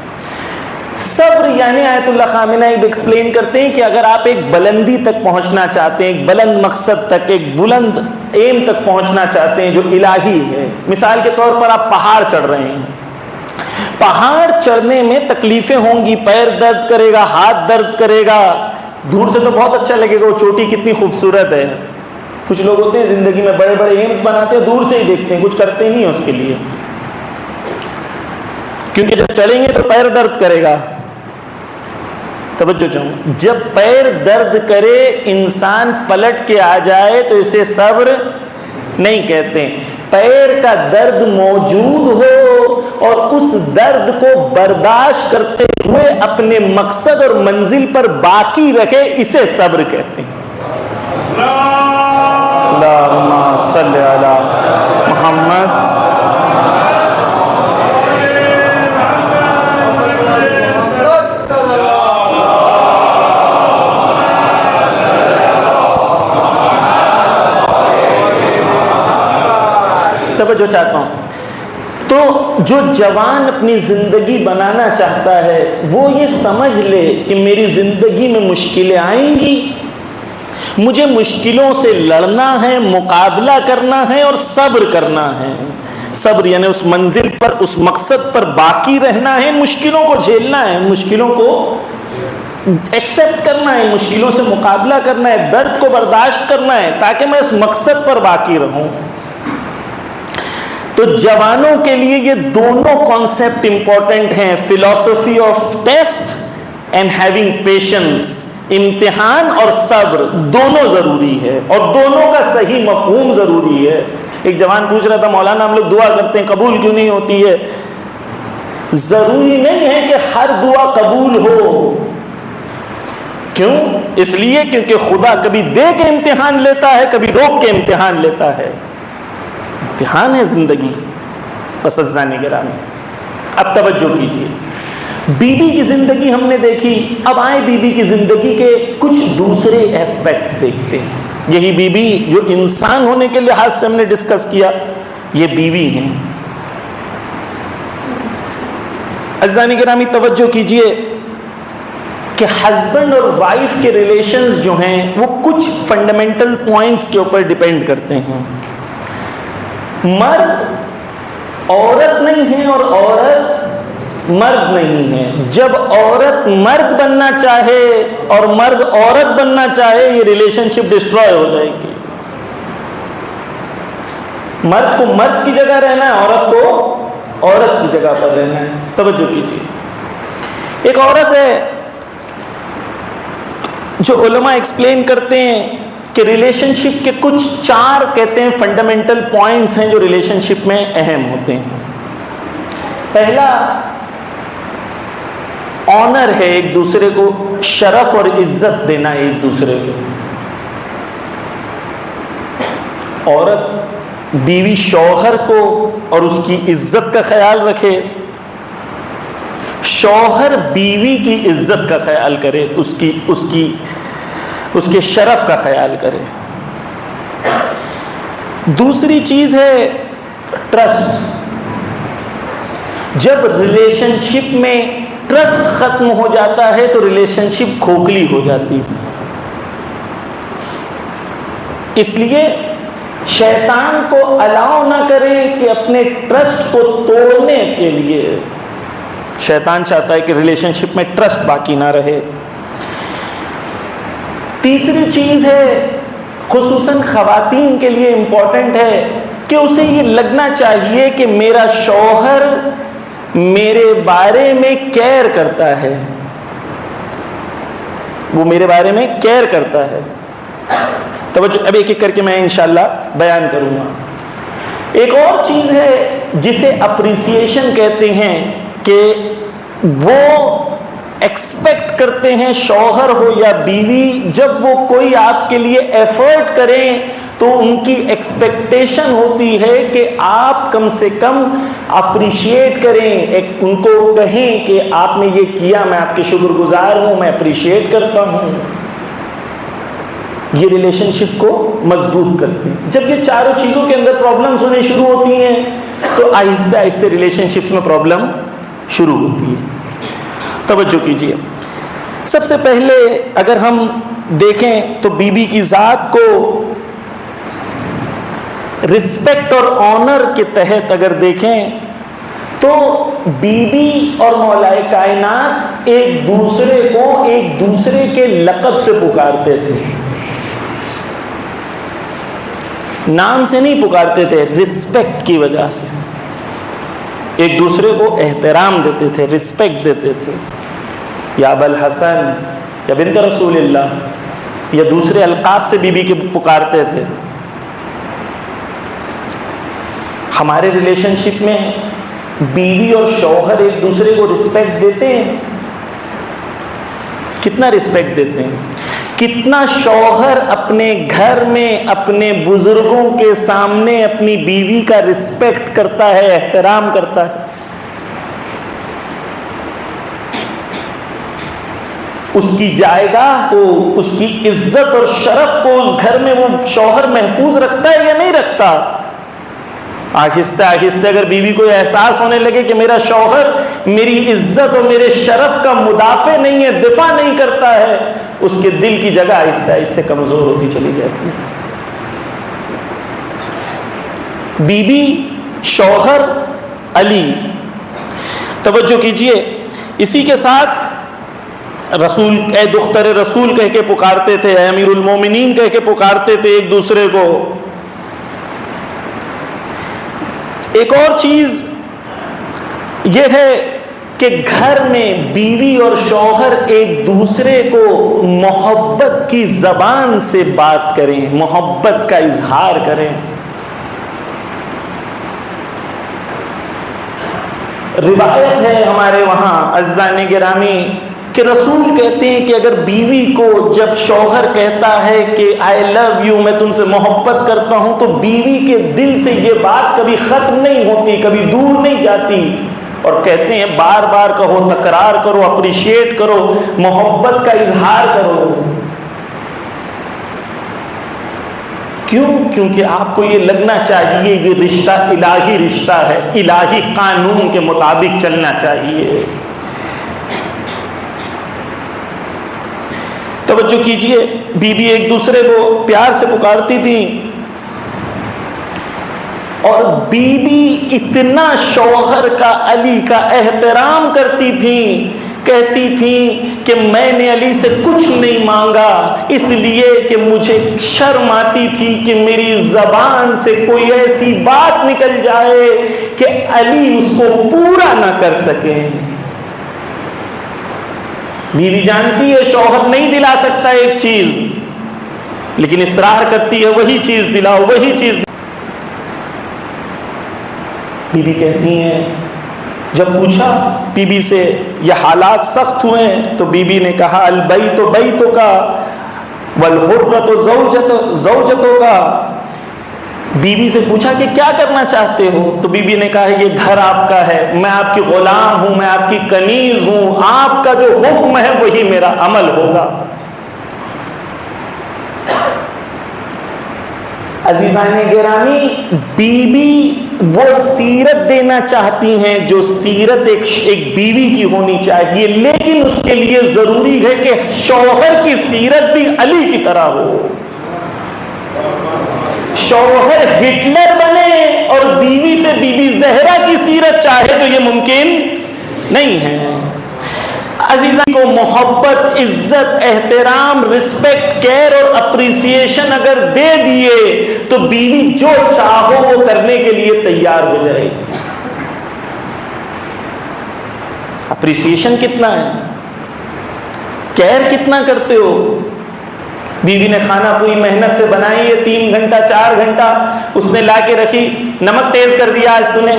صبر یعنی آیت اللہ خامنہئی ایکسپلین کرتے ہیں کہ اگر آپ ایک بلندی تک پہنچنا چاہتے ہیں، ایک بلند مقصد تک، ایک بلند ایم تک پہنچنا چاہتے ہیں جو الہی ہے، مثال کے طور پر آپ پہاڑ چڑھ رہے ہیں، پہاڑ چڑھنے میں تکلیفیں ہوں گی، پیر درد کرے گا، ہاتھ درد کرے گا، دور سے تو بہت اچھا لگے گا، وہ چوٹی کتنی خوبصورت ہے۔ کچھ لوگ ہوتے ہیں زندگی میں بڑے بڑے ایمز بناتے ہیں، دور سے ہی دیکھتے ہیں، کچھ کرتے نہیں ہیں اس کے لیے، کیونکہ جب چلیں گے تو پیر درد کرے گا۔ توجہ چاہوں، جب پیر درد کرے، انسان پلٹ کے آ جائے تو اسے صبر نہیں کہتے۔ پیر کا درد موجود ہو اور اس درد کو برداشت کرتے ہوئے اپنے مقصد اور منزل پر باقی رکھے، اسے صبر کہتے ہیں۔ اللہم صلی علی محمد۔ توجہ چاہتا ہوں، تو جو جوان اپنی زندگی بنانا چاہتا ہے وہ یہ سمجھ لے کہ میری زندگی میں مشکلیں آئیں گی، مجھے مشکلوں سے لڑنا ہے، مقابلہ کرنا ہے اور صبر کرنا ہے۔ صبر یعنی اس منزل پر، اس مقصد پر باقی رہنا ہے، مشکلوں کو جھیلنا ہے، مشکلوں کو ایکسپٹ کرنا ہے، مشکلوں سے مقابلہ کرنا ہے، درد کو برداشت کرنا ہے تاکہ میں اس مقصد پر باقی رہوں۔ تو جوانوں کے لیے یہ دونوں کانسیپٹ امپورٹنٹ ہیں، philosophy of test and having patience, امتحان اور صبر دونوں ضروری ہے، اور دونوں کا صحیح مفہوم ضروری ہے۔ ایک جوان پوچھ رہا تھا مولانا ہم لوگ دعا کرتے ہیں قبول کیوں نہیں ہوتی ہے؟ ضروری نہیں ہے کہ ہر دعا قبول ہو۔ کیوں؟ اس لیے کیونکہ خدا کبھی دے کے امتحان لیتا ہے، کبھی روک کے امتحان لیتا ہے۔ امتحان ہے زندگی۔ بس عزیزان گرامی، اب توجہ کیجیے، بی بی کی زندگی ہم نے دیکھی، اب آئے بی بی کی زندگی کے کچھ دوسرے ایسپیکٹس دیکھتے ہیں۔ یہی بی بی جو انسان ہونے کے لحاظ سے ہم نے ڈسکس کیا، یہ بیوی ہیں۔ عزیزان گرامی توجہ کیجیے کہ ہسبینڈ اور وائف کے ریلیشنز جو ہیں وہ کچھ فنڈامنٹل پوائنٹس کے اوپر ڈیپینڈ کرتے ہیں۔ مرد عورت نہیں ہے اور عورت مرد نہیں ہے۔ جب عورت مرد بننا چاہے اور مرد عورت بننا چاہے، یہ ریلیشن شپ ڈسٹروائے ہو جائے گی۔ مرد کو مرد کی جگہ رہنا ہے، عورت کو عورت کی جگہ پر رہنا ہے۔ توجہ کیجیے، ایک عورت ہے جو علماء ایکسپلین کرتے ہیں کہ ریلیشن شپ کے کچھ 4 کہتے ہیں فنڈامنٹل پوائنٹس ہیں جو ریلیشن شپ میں اہم ہوتے ہیں۔ پہلا آنر ہے، ایک دوسرے کو شرف اور عزت دینا ایک دوسرے کو۔ عورت بیوی شوہر کو اور اس کی عزت کا خیال رکھے، شوہر بیوی کی عزت کا خیال کرے، اس کے شرف کا خیال کرے۔ دوسری چیز ہے ٹرسٹ۔ جب ریلیشن شپ میں ٹرسٹ ختم ہو جاتا ہے تو ریلیشن شپ کھوکھلی ہو جاتی ہے۔ اس لیے شیطان کو الاؤ نہ کریں کہ اپنے ٹرسٹ کو توڑنے کے لیے۔ شیطان چاہتا ہے کہ ریلیشن شپ میں ٹرسٹ باقی نہ رہے۔ تیسری چیز ہے، خصوصاً خواتین کے لیے امپورٹنٹ ہے کہ اسے یہ لگنا چاہیے کہ میرا شوہر میرے بارے میں کیئر کرتا ہے، وہ میرے بارے میں کیئر کرتا ہے۔ توجہ، اب ایک ایک کر کے میں انشاءاللہ بیان کروں گا۔ ایک اور چیز ہے جسے اپریسیشن کہتے ہیں کہ وہ ایکسپیکٹ کرتے ہیں، شوہر ہو یا بیوی، جب وہ کوئی آپ کے لیے ایفرٹ کریں تو ان کی ایکسپیکٹیشن ہوتی ہے کہ آپ کم سے کم اپریشیٹ کریں، ان کو کہیں کہ آپ نے یہ کیا، میں آپ کے شکر گزار ہوں، میں اپریشیٹ کرتا ہوں۔ یہ ریلیشن شپ کو مضبوط کرتے ہیں۔ جب یہ چاروں چیزوں کے اندر پرابلمز ہونے شروع ہوتی ہیں تو آہستہ آہستہ ریلیشن شپس میں پرابلم شروع ہوتی ہے۔ توجہ کیجیے، سب سے پہلے اگر ہم دیکھیں تو بی بی کی ذات کو رسپیکٹ اور آنر کے تحت اگر دیکھیں تو بی بی اور مولائے کائنات ایک دوسرے کو ایک دوسرے کے لقب سے پکارتے تھے، نام سے نہیں پکارتے تھے، رسپیکٹ کی وجہ سے ایک دوسرے کو احترام دیتے تھے، رسپیکٹ دیتے تھے۔ یا ابا الحسن، یا بنت رسول اللہ، یا دوسرے القاب سے بی بی کے پکارتے تھے۔ ہمارے ریلیشن شپ میں بیوی اور شوہر ایک دوسرے کو رسپیکٹ دیتے ہیں؟ کتنا رسپیکٹ دیتے ہیں؟ کتنا شوہر اپنے گھر میں اپنے بزرگوں کے سامنے اپنی بیوی کا رسپیکٹ کرتا ہے، احترام کرتا ہے؟ اس کی جائیداد کو، اس کی عزت اور شرف کو اس گھر میں وہ شوہر محفوظ رکھتا ہے یا نہیں رکھتا؟ آہستہ آہستہ اگر بیوی کو احساس ہونے لگے کہ میرا شوہر میری عزت اور میرے شرف کا مدافع نہیں ہے، دفاع نہیں کرتا ہے، اس کے دل کی جگہ آہستہ آہستہ کمزور ہوتی چلی جاتی ہے۔ بی بی، شوہر، علی، توجہ کیجئے، اسی کے ساتھ رسول، اے دختر رسول کہہ کے پکارتے تھے، اے امیر المومنین کہہ کے پکارتے تھے ایک دوسرے کو۔ ایک اور چیز یہ ہے کہ گھر میں بیوی اور شوہر ایک دوسرے کو محبت کی زبان سے بات کریں، محبت کا اظہار کریں۔ روایت ہے ہمارے وہاں عزیزان گرامی کہ رسول کہتے ہیں کہ اگر بیوی کو جب شوہر کہتا ہے کہ آئی لو یو، میں تم سے محبت کرتا ہوں، تو بیوی کے دل سے یہ بات کبھی ختم نہیں ہوتی، کبھی دور نہیں جاتی، اور کہتے ہیں بار بار کہو، تکرار کرو، اپریشیٹ کرو، محبت کا اظہار کرو۔ کیوں؟ کیونکہ آپ کو یہ لگنا چاہیے یہ رشتہ الہی رشتہ ہے، الہی قانون کے مطابق چلنا چاہیے۔ توجہ کیجئے، بیوی ایک دوسرے کو پیار سے پکارتی تھیں، اور بیوی اتنا شوہر کا، علی کا احترام کرتی تھیں، کہتی تھیں کہ میں نے علی سے کچھ نہیں مانگا اس لیے کہ مجھے شرم آتی تھی کہ میری زبان سے کوئی ایسی بات نکل جائے کہ علی اس کو پورا نہ کر سکیں۔ بیوی جانتی ہے شوہر نہیں دلا سکتا ایک چیز، لیکن اصرار کرتی ہے وہی چیز دلاؤ، وہی چیز دلاؤ۔ بیوی کہتی ہیں، جب پوچھا بی بی سے یہ حالات سخت ہوئے تو بی بی نے کہا البیت بیتک والحرۃ زوجتک۔ بیوی سے پوچھا کہ کیا کرنا چاہتے ہو، تو بیوی نے کہا یہ گھر آپ کا ہے، میں آپ کی غلام ہوں، میں آپ کی کنیز ہوں، آپ کا جو حکم ہے وہی میرا عمل ہوگا۔ عزیزان گرامی، بیوی وہ سیرت دینا چاہتی ہیں جو سیرت ایک بیوی کی ہونی چاہیے، لیکن اس کے لیے ضروری ہے کہ شوہر کی سیرت بھی علی کی طرح ہو۔ شوہر ہٹلر بنے اور بیوی سے بی بی زہرا کی سیرت چاہے تو یہ ممکن نہیں ہے۔ عزیزان کو محبت، عزت، احترام، رسپیکٹ، کیئر اور اپریسیشن اگر دے دیے تو بیوی جو چاہو وہ کرنے کے لیے تیار ہو جائے گی۔ اپریسیشن کتنا ہے، کیئر کتنا کرتے ہو؟ بیوی نے کھانا پوری محنت سے بنائی ہے، 3 گھنٹہ 4 گھنٹہ اس نے لا کے رکھی، نمک تیز کر دیا آج تم نے،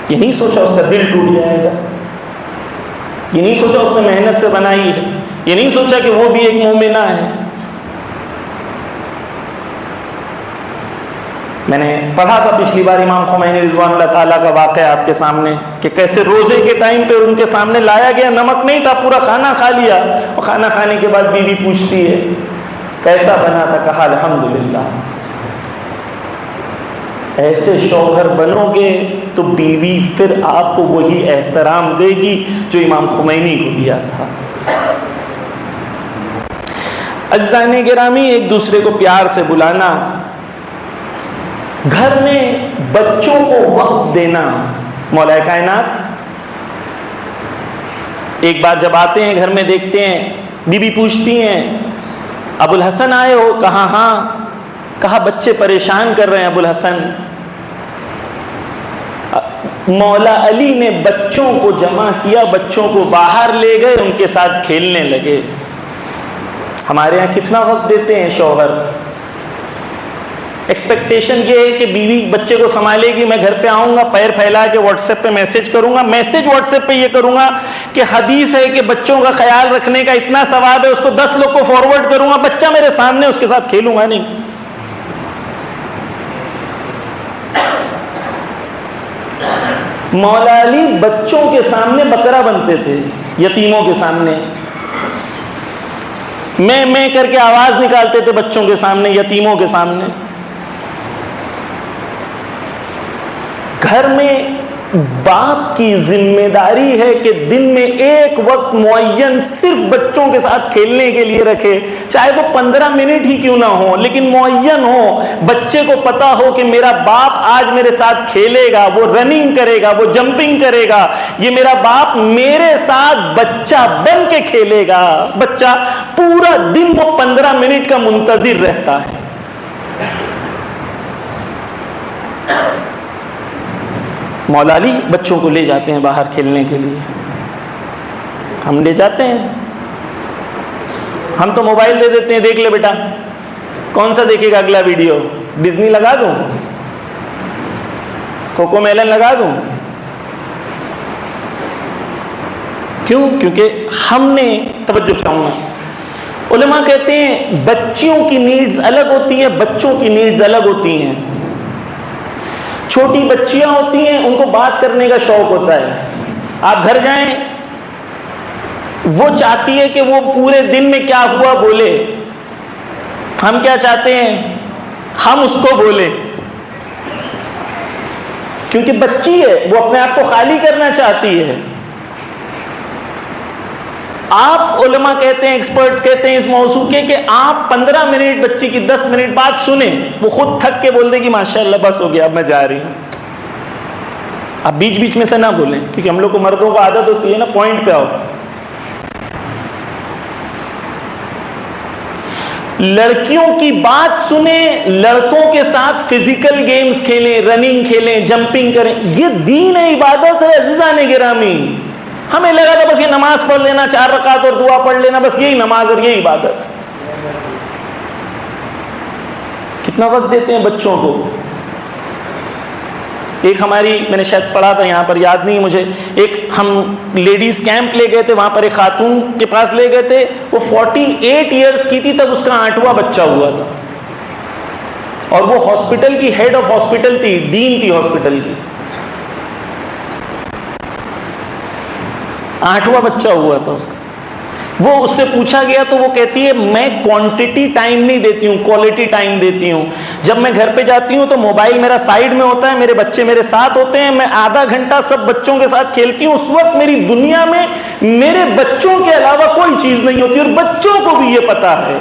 یہ نہیں سوچا اس کا دل ٹوٹ جائے گا، یہ نہیں سوچا اس نے محنت سے بنائی ہے، یہ نہیں سوچا کہ وہ بھی ایک مومنہ ہے۔ میں نے پڑھا تھا پچھلی بار امام خمینی رضوان اللہ تعالیٰ کا واقعہ آپ کے سامنے کہ کیسے روزے کے ٹائم پہ ان کے سامنے لایا گیا، نمک نہیں تھا، پورا کھانا کھا لیا، اور کھانا کھانے کے بعد بیوی پوچھتی ہے کیسا بنا تھا، کہا الحمدللہ۔ ایسے شوہر بنو گے تو بیوی پھر آپ کو وہی احترام دے گی جو امام خمینی کو دیا تھا۔ عزیزان گرامی، ایک دوسرے کو پیار سے بلانا، گھر میں بچوں کو وقت دینا۔ مولا کائنات ایک بار جب آتے ہیں گھر میں، دیکھتے ہیں بی بی پوچھتی ہیں ابو الحسن آئے ہو؟ کہا ہاں۔ کہا بچے پریشان کر رہے ہیں ابو الحسن۔ مولا علی نے بچوں کو جمع کیا، بچوں کو باہر لے گئے، ان کے ساتھ کھیلنے لگے۔ ہمارے یہاں کتنا وقت دیتے ہیں شوہر؟ ایکسپیکٹیشن یہ ہے کہ بیوی بچے کو سنبھالے گی، میں گھر پہ آؤں گا، پیر پھیلا کے واٹس ایپ پہ میسج کروں گا، میسج واٹس ایپ پہ یہ کروں گا کہ حدیث ہے کہ بچوں کا خیال رکھنے کا اتنا ثواب ہے، اس کو 10 لوگ کو فارورڈ کروں گا، بچہ میرے سامنے، اس کے ساتھ کھیلوں گا نہیں۔ مولا علی بچوں کے سامنے بکرا بنتے تھے، یتیموں کے سامنے میں کر کے آواز نکالتے تھے، بچوں کے سامنے، یتیموں کے سامنے۔ گھر میں باپ کی ذمہ داری ہے کہ دن میں ایک وقت معین صرف بچوں کے ساتھ کھیلنے کے لیے رکھے، چاہے وہ 15 منٹ ہی کیوں نہ ہو، لیکن معین ہو، بچے کو پتا ہو کہ میرا باپ آج میرے ساتھ کھیلے گا، وہ رننگ کرے گا، وہ جمپنگ کرے گا، یہ میرا باپ میرے ساتھ بچہ بن کے کھیلے گا۔ بچہ پورا دن وہ 15 منٹ کا منتظر رہتا ہے۔ مولا علی بچوں کو لے جاتے ہیں باہر کھیلنے کے لیے، ہم لے جاتے ہیں، ہم تو موبائل دے دیتے ہیں، دیکھ لے بیٹا، کون سا دیکھے گا اگلا ویڈیو؟ ڈزنی لگا دوں، کوکو میلن لگا دوں؟ کیوں؟ کیونکہ ہم نے توجہ چاہوں گا، علماء کہتے ہیں بچیوں کی نیڈز الگ ہوتی ہیں، بچوں کی نیڈز الگ ہوتی ہیں۔ چھوٹی بچیاں ہوتی ہیں، ان کو بات کرنے کا شوق ہوتا ہے، آپ گھر جائیں، وہ چاہتی ہے کہ وہ پورے دن میں کیا ہوا بولے، ہم کیا چاہتے ہیں؟ ہم اس کو بولے، کیونکہ بچی ہے، وہ اپنے آپ کو خالی کرنا چاہتی ہے۔ آپ علماء کہتے ہیں، ایکسپرٹس کہتے ہیں اس موضوع کے کہ آپ 15 منٹ بچی کی 10 منٹ بات سنیں، وہ خود تھک کے بول دے گی ماشاءاللہ بس ہو گیا اب میں جا رہی ہوں۔ آپ بیچ بیچ میں سے نہ بولیں، کیونکہ ہم لوگ کو مردوں کو عادت ہوتی ہے نا پوائنٹ پہ آؤ۔ لڑکیوں کی بات سنیں، لڑکوں کے ساتھ فزیکل گیمز کھیلیں، رننگ کھیلیں، جمپنگ کریں، یہ دین ہے، عبادت ہے عزیزان گرامی۔ ہمیں لگا تھا بس یہ نماز پڑھ لینا، 4 رکعت اور دعا پڑھ لینا، بس یہی نماز اور یہی عبادت۔ کتنا وقت دیتے ہیں بچوں کو؟ ایک ہماری، میں نے شاید پڑھا تھا یہاں پر، یاد نہیں مجھے، ایک ہم لیڈیز کیمپ لے گئے تھے، وہاں پر ایک خاتون کے پاس لے گئے تھے، وہ 48 ایئرز کی تھی، تب اس کا 8واں بچہ ہوا تھا، اور وہ ہاسپٹل کی ہیڈ آف ہاسپٹل تھی، ڈین تھی ہاسپٹل کی، 8واں بچہ ہوا تھا اس کا۔ وہ اس سے پوچھا گیا تو وہ کہتی ہے میں کوانٹٹی ٹائم نہیں دیتی ہوں، کوالٹی ٹائم دیتی ہوں۔ جب میں گھر پہ جاتی ہوں تو موبائل میرا سائیڈ میں ہوتا ہے، میرے بچے میرے ساتھ ہوتے ہیں، میں آدھا گھنٹہ سب بچوں کے ساتھ کھیلتی ہوں، اس وقت میری دنیا میں میرے بچوں کے علاوہ کوئی چیز نہیں ہوتی، اور بچوں کو بھی یہ پتا ہے۔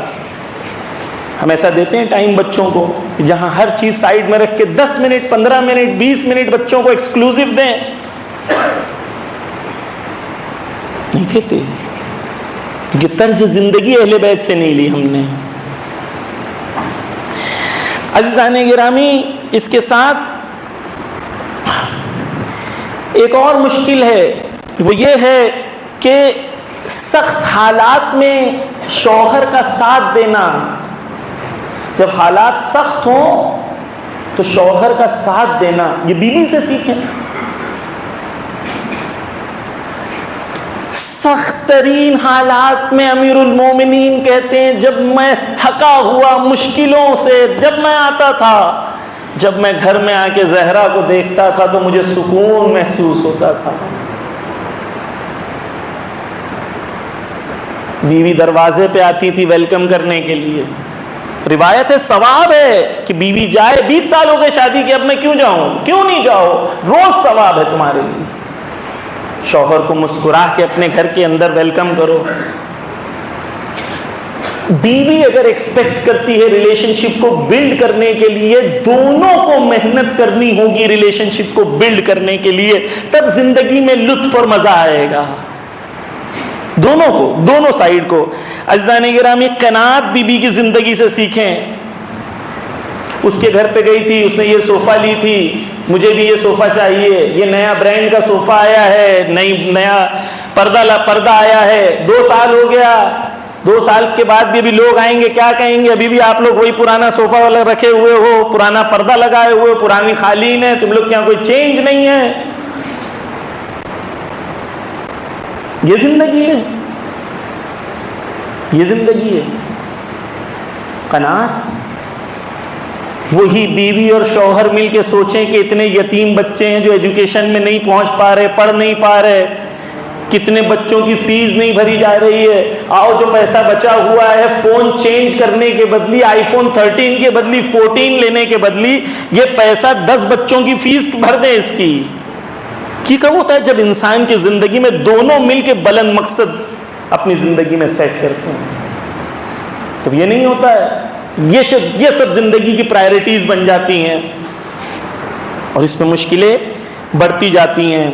ہم ایسا دیتے ہیں ٹائم بچوں کو، جہاں ہر چیز سائیڈ میں رکھ کے 10 منٹ 15 منٹ 20 منٹ بچوں کو ایکسکلوسیو دیں، نہیں دیتے، کیونکہ طرز زندگی اہل بیت سے نہیں لی ہم نے۔ عزیزان گرامی، اس کے ساتھ ایک اور مشکل ہے، وہ یہ ہے کہ سخت حالات میں شوہر کا ساتھ دینا۔ جب حالات سخت ہوں تو شوہر کا ساتھ دینا، یہ بیوی سے سیکھیں۔ سخت ترین حالات میں امیر المومنین کہتے ہیں جب میں تھکا ہوا مشکلوں سے جب میں آتا تھا، جب میں گھر میں آ کے زہرا کو دیکھتا تھا تو مجھے سکون محسوس ہوتا تھا۔ بیوی دروازے پہ آتی تھی ویلکم کرنے کے لیے، روایت ہے، ثواب ہے کہ بیوی جائے، 20 سال ہو گئے شادی کے، اب میں کیوں جاؤں؟ کیوں نہیں جاؤ، روز ثواب ہے تمہارے لیے۔ شوہر کو مسکرا کے اپنے گھر کے اندر ویلکم کرو۔ بیوی اگر ایکسپیکٹ کرتی ہے ریلیشن شپ کو بلڈ کرنے کے لیے، دونوں کو محنت کرنی ہوگی ریلیشن شپ کو بلڈ کرنے کے لیے، تب زندگی میں لطف اور مزہ آئے گا، دونوں کو، دونوں سائیڈ کو۔ عزیزان گرامی، قناعت بی بی کی زندگی سے سیکھیں۔ اس کے گھر پہ گئی تھی، اس نے یہ صوفہ لی تھی، مجھے بھی یہ صوفہ چاہیے، یہ نیا برانڈ کا صوفہ آیا ہے، نیا پردہ آیا ہے، 2 سال ہو گیا، 2 سال کے بعد بھی ابھی لوگ آئیں گے، کیا کہیں گے؟ ابھی بھی آپ لوگ وہی پرانا صوفہ والا رکھے ہوئے ہو، پرانا پردہ لگائے ہوئے ہو، پرانی قالین ہے، تم لوگ کے یہاں کوئی چینج نہیں ہے۔ یہ زندگی ہے، یہ زندگی ہے۔ قناعت۔ وہی بیوی اور شوہر مل کے سوچیں کہ اتنے یتیم بچے ہیں جو ایجوکیشن میں نہیں پہنچ پا رہے، پڑھ نہیں پا رہے، کتنے بچوں کی فیس نہیں بھری جا رہی ہے. آؤ جو پیسہ بچا ہوا ہے فون چینج کرنے کے بدلی, آئی فون 13 کے بدلی 14 لینے کے بدلی, یہ پیسہ 10 بچوں کی فیس بھر دیں اس کی. کب ہوتا ہے؟ جب انسان کی زندگی میں دونوں مل کے بلند مقصد اپنی زندگی میں سیٹ کرتے ہیں. تب یہ نہیں ہوتا ہے. یہ سب زندگی کی پرائرٹیز بن جاتی ہیں اور اس میں مشکلیں بڑھتی جاتی ہیں.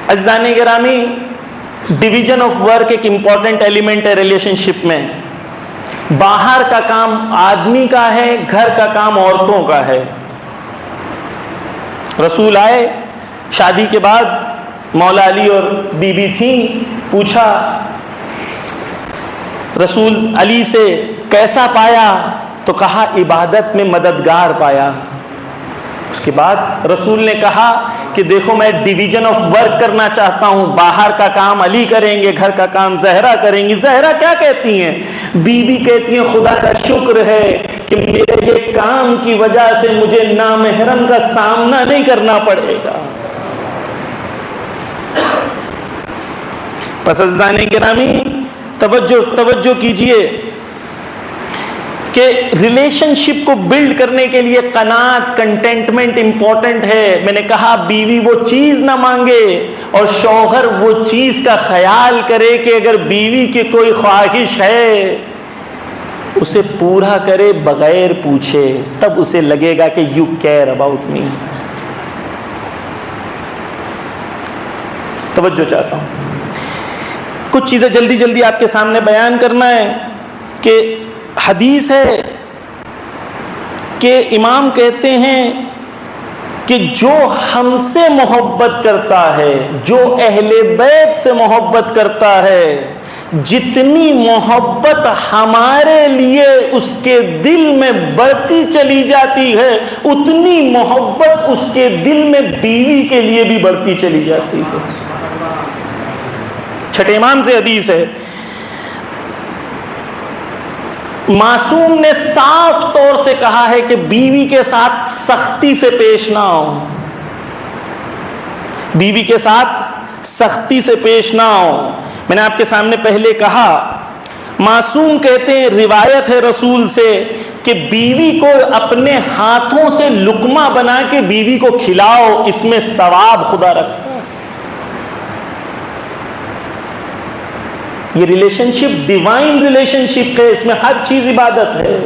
عزیزان گرامی, ڈویژن آف ورک ایک امپورٹنٹ ایلیمنٹ ہے ریلیشن شپ میں. باہر کا کام آدمی کا ہے, گھر کا کام عورتوں کا ہے. رسول آئے, شادی کے بعد مولا علی اور بی بی تھیں, پوچھا رسول علی سے کیسا پایا, تو کہا عبادت میں مددگار پایا. اس کے بعد رسول نے کہا کہ دیکھو میں ڈویژن آف ورک کرنا چاہتا ہوں, باہر کا کام علی کریں گے, گھر کا کام زہرا کریں گی. زہرا کیا کہتی ہیں؟ بیوی کہتی ہیں خدا کا شکر ہے کہ میرے یہ کام کی وجہ سے مجھے نامحرم کا سامنا نہیں کرنا پڑے گا. پس عزیزان گرامی توجہ کیجئے کہ ریلیشن شپ کو بلڈ کرنے کے لیے قناعت, کنٹینٹمنٹ امپورٹنٹ ہے. میں نے کہا بیوی وہ چیز نہ مانگے اور شوہر وہ چیز کا خیال کرے کہ اگر بیوی کی کوئی خواہش ہے اسے پورا کرے بغیر پوچھے, تب اسے لگے گا کہ یو کیئر اباؤٹ می. توجہ چاہتا ہوں, کچھ چیزیں جلدی آپ کے سامنے بیان کرنا ہے. کہ حدیث ہے کہ امام کہتے ہیں کہ جو ہم سے محبت کرتا ہے, جو اہل بیت سے محبت کرتا ہے, جتنی محبت ہمارے لیے اس کے دل میں بڑھتی چلی جاتی ہے اتنی محبت اس کے دل میں بیوی کے لیے بھی بڑھتی چلی جاتی ہے. چھٹے امام سے حدیث ہے, معصوم نے صاف طور سے کہا ہے کہ بیوی کے ساتھ سختی سے پیش نہ آؤ, بیوی کے ساتھ سختی سے پیش نہ آؤ. میں نے آپ کے سامنے پہلے کہا, معصوم کہتے ہیں روایت ہے رسول سے کہ بیوی کو اپنے ہاتھوں سے لقمہ بنا کے بیوی کو کھلاؤ, اس میں ثواب خدا رکھتا ہے. یہ ریلیشن شپ ڈیوائن ریلیشن شپ ہے, اس میں ہر چیز عبادت ہے.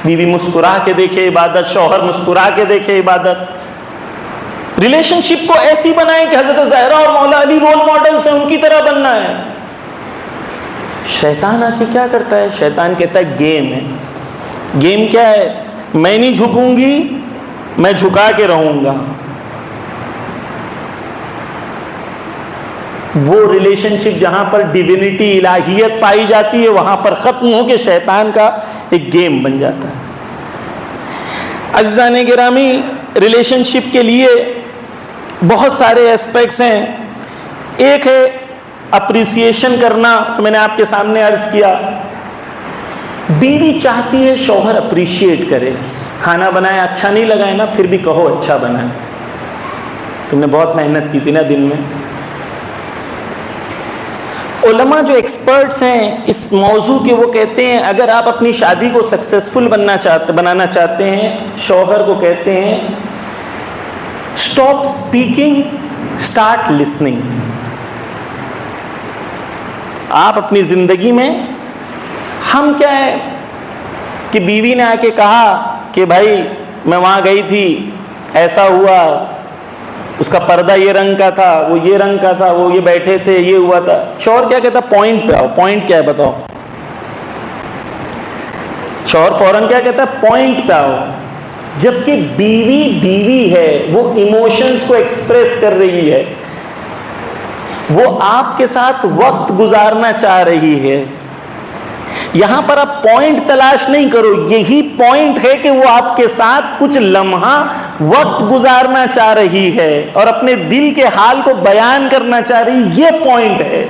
بیوی مسکرا کے دیکھے عبادت, شوہر مسکرا کے دیکھے عبادت. ریلیشن شپ کو ایسی بنائیں کہ حضرت زہرا اور مولا علی رول ماڈل سے ان کی طرح بننا ہے. شیطان آ کے کیا کرتا ہے؟ شیطان کہتا ہے گیم ہے. گیم کیا ہے؟ میں نہیں جھکوں گی, میں جھکا کے رہوں گا. وہ ریلیشن شپ جہاں پر ڈیوینٹی الہیت پائی جاتی ہے وہاں پر ختم ہو کے شیطان کا ایک گیم بن جاتا ہے. عزیزان گرامی, ریلیشن شپ کے لیے بہت سارے ایسپیکٹس ہیں. ایک ہے اپریسیشن کرنا, تو میں نے آپ کے سامنے عرض کیا بیوی چاہتی ہے شوہر اپریشیٹ کرے. کھانا بنایا اچھا نہیں لگا ہے نا, پھر بھی کہو اچھا بنا ہے, تم نے بہت محنت کی تھی نا دن میں. علماء جو ایکسپرٹس ہیں اس موضوع کے, وہ کہتے ہیں اگر آپ اپنی شادی کو سکسیسفل بنانا چاہتے ہیں, شوہر کو کہتے ہیں اسٹاپ اسپیکنگ, اسٹارٹ لسننگ. آپ اپنی زندگی میں, ہم کیا ہے کہ بیوی نے آ کے کہا کہ بھائی میں وہاں گئی تھی, ایسا ہوا, اس کا پردہ یہ رنگ کا تھا, وہ یہ رنگ کا تھا, وہ یہ بیٹھے تھے, یہ ہوا تھا. شوہر کیا کہتا؟ پوائنٹ پہ آؤ. پوائنٹ کیا ہے بتاؤ؟ شوہر فوراً کیا کہتا ہے؟ پوائنٹ پہ آؤ. جبکہ بیوی ہے, وہ ایموشنز کو ایکسپریس کر رہی ہے, وہ آپ کے ساتھ وقت گزارنا چاہ رہی ہے. یہاں پر آپ پوائنٹ تلاش نہیں کرو, یہی پوائنٹ ہے کہ وہ آپ کے ساتھ کچھ لمحہ وقت گزارنا چاہ رہی ہے اور اپنے دل کے حال کو بیان کرنا چاہ رہی, یہ پوائنٹ ہے.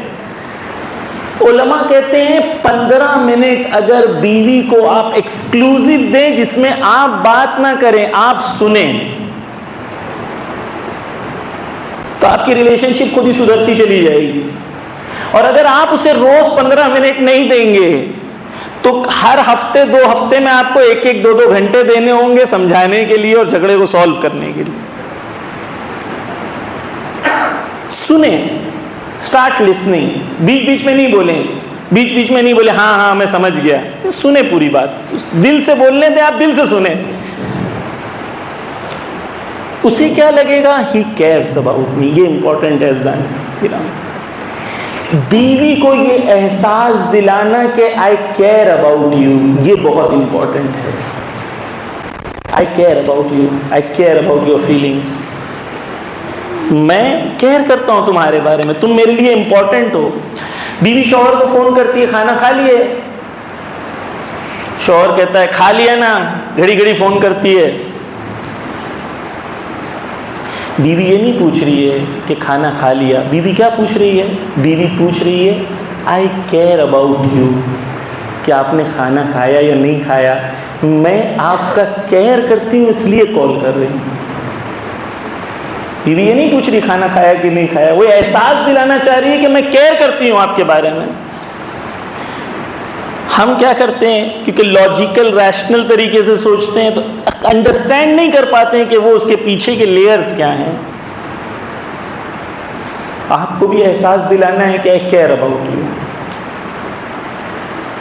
علماء کہتے ہیں 15 منٹ اگر بیوی کو آپ ایکسکلوزیو دیں جس میں آپ بات نہ کریں, آپ سنیں, تو آپ کی ریلیشن شپ خود ہی سدھرتی چلی جائے گی. اور اگر آپ اسے روز 15 منٹ نہیں دیں گے تو ہر ہفتے 2 ہفتے میں آپ کو 1-2 گھنٹے دینے ہوں گے سمجھانے کے لیے اور جھگڑے کو سالو کرنے کے لیے. سنیں, اسٹارٹ لسننگ. بیچ بیچ میں نہیں بولیں, بیچ بیچ میں نہیں بولے ہاں ہاں میں سمجھ گیا. سنیں پوری بات, دل سے بولنے دیں, آپ دل سے سنیں. اسے کیا لگے گا, ہی کیئرس اباؤٹ می. یہ امپورٹنٹ ہے زان. بیوی کو یہ احساس دلانا کہ آئی کیئر اباؤٹ یو, یہ بہت امپورٹنٹ ہے. I care about you, I care about your feelings. میں کیئر کرتا ہوں تمہارے بارے میں, تم میرے لیے امپورٹنٹ ہو. بیوی شوہر کو فون کرتی ہے, کھانا کھا لیے؟ شوہر کہتا ہے کھا لیا نا, گھڑی گھڑی فون کرتی ہے. بیوی یہ نہیں پوچھ رہی ہے کہ کھانا کھا لیا. بیوی کیا پوچھ رہی ہے؟ بیوی پوچھ رہی ہے آئی کیئر اباؤٹ یو, کہ آپ نے کھانا کھایا یا نہیں کھایا, میں آپ کا کیئر کرتی ہوں اس لیے کال کر رہی ہوں. بیوی یہ نہیں پوچھ رہی کھانا کھایا کہ نہیں کھایا, وہ احساس دلانا چاہ رہی ہے کہ میں کیئر کرتی ہوں آپ کے بارے میں. ہم کیا کرتے ہیں, کیونکہ لاجیکل ریشنل طریقے سے سوچتے ہیں تو انڈرسٹینڈ نہیں کر پاتے ہیں کہ وہ اس کے پیچھے کے لیئرز کیا ہیں. آپ کو بھی احساس دلانا ہے کہ آئی کیئر اباؤٹ یو.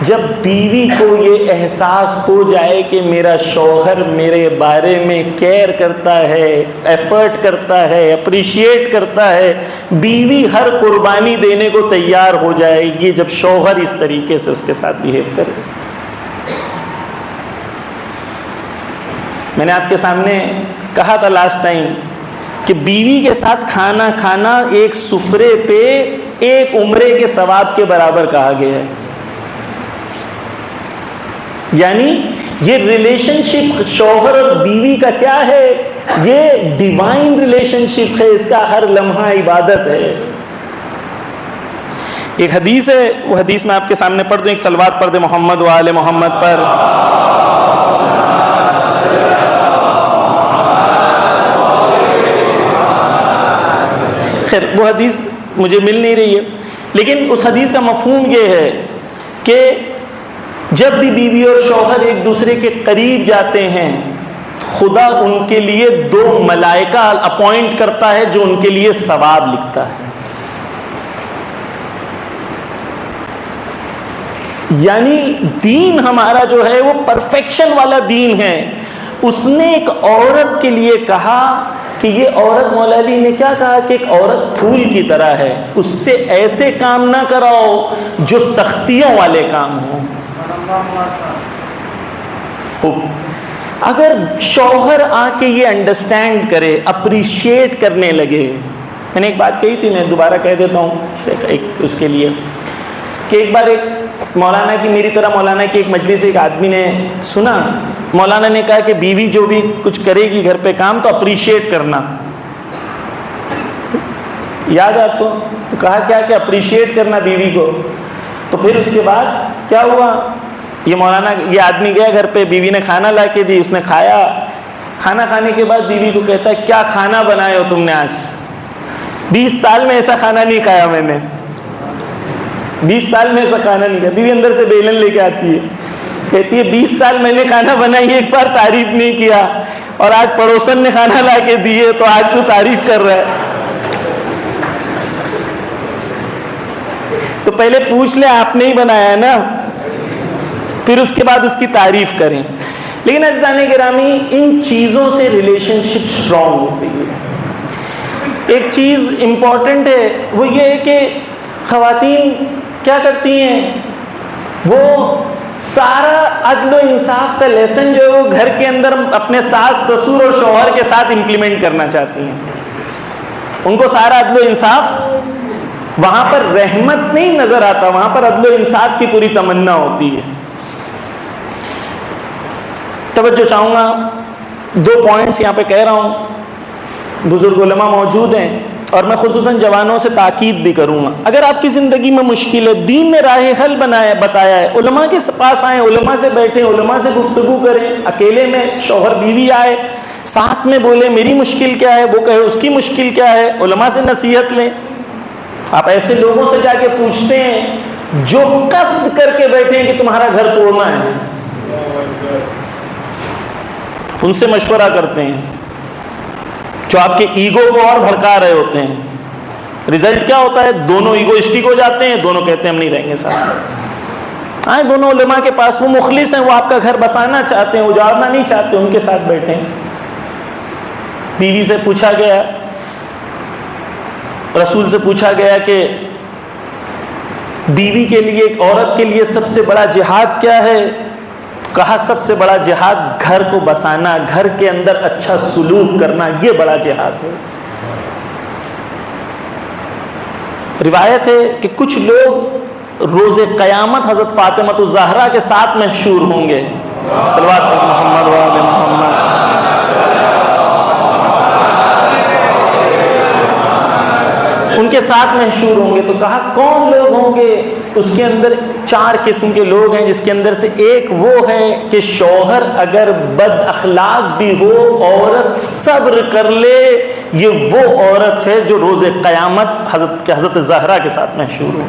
جب بیوی کو یہ احساس ہو جائے کہ میرا شوہر میرے بارے میں کیئر کرتا ہے, ایفرٹ کرتا ہے, اپریشیٹ کرتا ہے, بیوی ہر قربانی دینے کو تیار ہو جائے گی جب شوہر اس طریقے سے اس کے ساتھ بہیو کرے. میں نے آپ کے سامنے کہا تھا لاسٹ ٹائم کہ بیوی کے ساتھ کھانا کھانا ایک سفرے پہ ایک عمرے کے ثواب کے برابر کہا گیا ہے. یعنی یہ ریلیشن شپ شوہر اور بیوی کا کیا ہے, یہ ڈیوائن ریلیشن شپ ہے, اس کا ہر لمحہ عبادت ہے. ایک حدیث ہے, وہ حدیث میں آپ کے سامنے پڑھ دوں, ایک صلوات پڑھ دے محمد و آل محمد پر. خیر وہ حدیث مجھے مل نہیں رہی ہے, لیکن اس حدیث کا مفہوم یہ ہے کہ جب بھی بیوی اور شوہر ایک دوسرے کے قریب جاتے ہیں خدا ان کے لیے 2 ملائکہ اپوائنٹ کرتا ہے جو ان کے لیے ثواب لکھتا ہے. یعنی دین ہمارا جو ہے وہ پرفیکشن والا دین ہے. اس نے ایک عورت کے لیے کہا کہ یہ عورت, مولا علی نے کیا کہا کہ ایک عورت پھول کی طرح ہے, اس سے ایسے کام نہ کراؤ جو سختیوں والے کام ہوں. اگر شوہر آ کے یہ انڈرسٹینڈ کرے, اپریشیٹ کرنے لگے. میں نے ایک بات کہی تھی, میں دوبارہ کہہ دیتا ہوں ایک اس کے لیے, کہ ایک بار ایک مولانا کی, میری طرح مولانا کی ایک مجلس ایک آدمی نے سنا. مولانا نے کہا کہ بیوی جو بھی کچھ کرے گی گھر پہ کام تو اپریشیٹ کرنا. یاد ہے آپ کو؟ تو کہا کیا کہ اپریشیٹ کرنا بیوی کو. تو پھر اس کے بعد کیا ہوا, یہ مولانا یہ آدمی گیا گھر پہ, بیوی نے کھانا لا کے دی, اس نے کھایا. کھانا کھانے کے بعد بیوی کو کہتا ہے کیا کھانا بنائے ہو تم نے آج؟ 20 سال میں ایسا کھانا نہیں کھایا میں نے, 20 سال میں ایسا کھانا نہیں کھایا. بیوی اندر سے بیلن لے کے آتی ہے, کہتی ہے 20 سال میں نے کھانا بنائی, ایک بار تعریف نہیں کیا, اور آج پڑوسن نے کھانا لا کے دی ہے تو آج تو تعریف کر رہا ہے. تو پہلے پوچھ لے آپ نے ہی بنایا ہے نا, پھر اس کے بعد اس کی تعریف کریں. لیکن عزیزان گرامی, ان چیزوں سے ریلیشن شپ سٹرانگ ہوتی ہے. ایک چیز امپورٹنٹ ہے, وہ یہ ہے کہ خواتین کیا کرتی ہیں, وہ سارا عدل و انصاف کا لیسن جو ہے وہ گھر کے اندر اپنے ساس سسر اور شوہر کے ساتھ امپلیمنٹ کرنا چاہتی ہیں. ان کو سارا عدل و انصاف, وہاں پر رحمت نہیں نظر آتا, وہاں پر عدل و انصاف کی پوری تمنا ہوتی ہے. توجہ چاہوں گا, 2 پوائنٹس یہاں پہ کہہ رہا ہوں. بزرگ علماء موجود ہیں اور میں خصوصاً جوانوں سے تاکید بھی کروں گا. اگر آپ کی زندگی میں مشکل ہے, دین نے راہ حل بتایا ہے, علماء کے پاس آئیں, علماء سے بیٹھیں, علماء سے گفتگو کریں. اکیلے میں شوہر بیوی آئے, ساتھ میں بولے میری مشکل کیا ہے، وہ کہے اس کی مشکل کیا ہے، علماء سے نصیحت لیں. آپ ایسے لوگوں سے جا کے پوچھتے ہیں جو قصد کر کے بیٹھے ہیں کہ تمہارا گھر توڑنا ہے، ان سے مشورہ کرتے ہیں جو آپ کے ایگو کو اور بھڑکا رہے ہوتے ہیں. رزلٹ کیا ہوتا ہے؟ دونوں ایگوئسٹک ہو جاتے ہیں، دونوں کہتے ہیں ہم نہیں رہیں گے ساتھ. آئے دونوں علماء کے پاس، وہ مخلص ہیں، وہ آپ کا گھر بسانا چاہتے ہیں، اجاڑنا نہیں چاہتے، ان کے ساتھ بیٹھے ہیں. بیوی سے پوچھا گیا، رسول سے پوچھا گیا کہ بیوی کے لیے، ایک عورت کے لیے سب سے بڑا جہاد کیا ہے؟ کہا سب سے بڑا جہاد گھر کو بسانا، گھر کے اندر اچھا سلوک کرنا، یہ بڑا جہاد ہے. روایت ہے کہ کچھ لوگ روز قیامت حضرت فاطمہ الزہرا کے ساتھ محشور ہوں گے. صلوات محمد و آل محمد. ان کے ساتھ محشور ہوں گے. تو کہا کون لوگ ہوں گے؟ اس کے اندر 4 قسم کے لوگ ہیں، جس کے اندر سے ایک وہ ہے کہ شوہر اگر بد اخلاق بھی ہو، عورت صبر کر لے. یہ وہ عورت ہے جو روز قیامت حضرت زہرا کے ساتھ محشور ہو.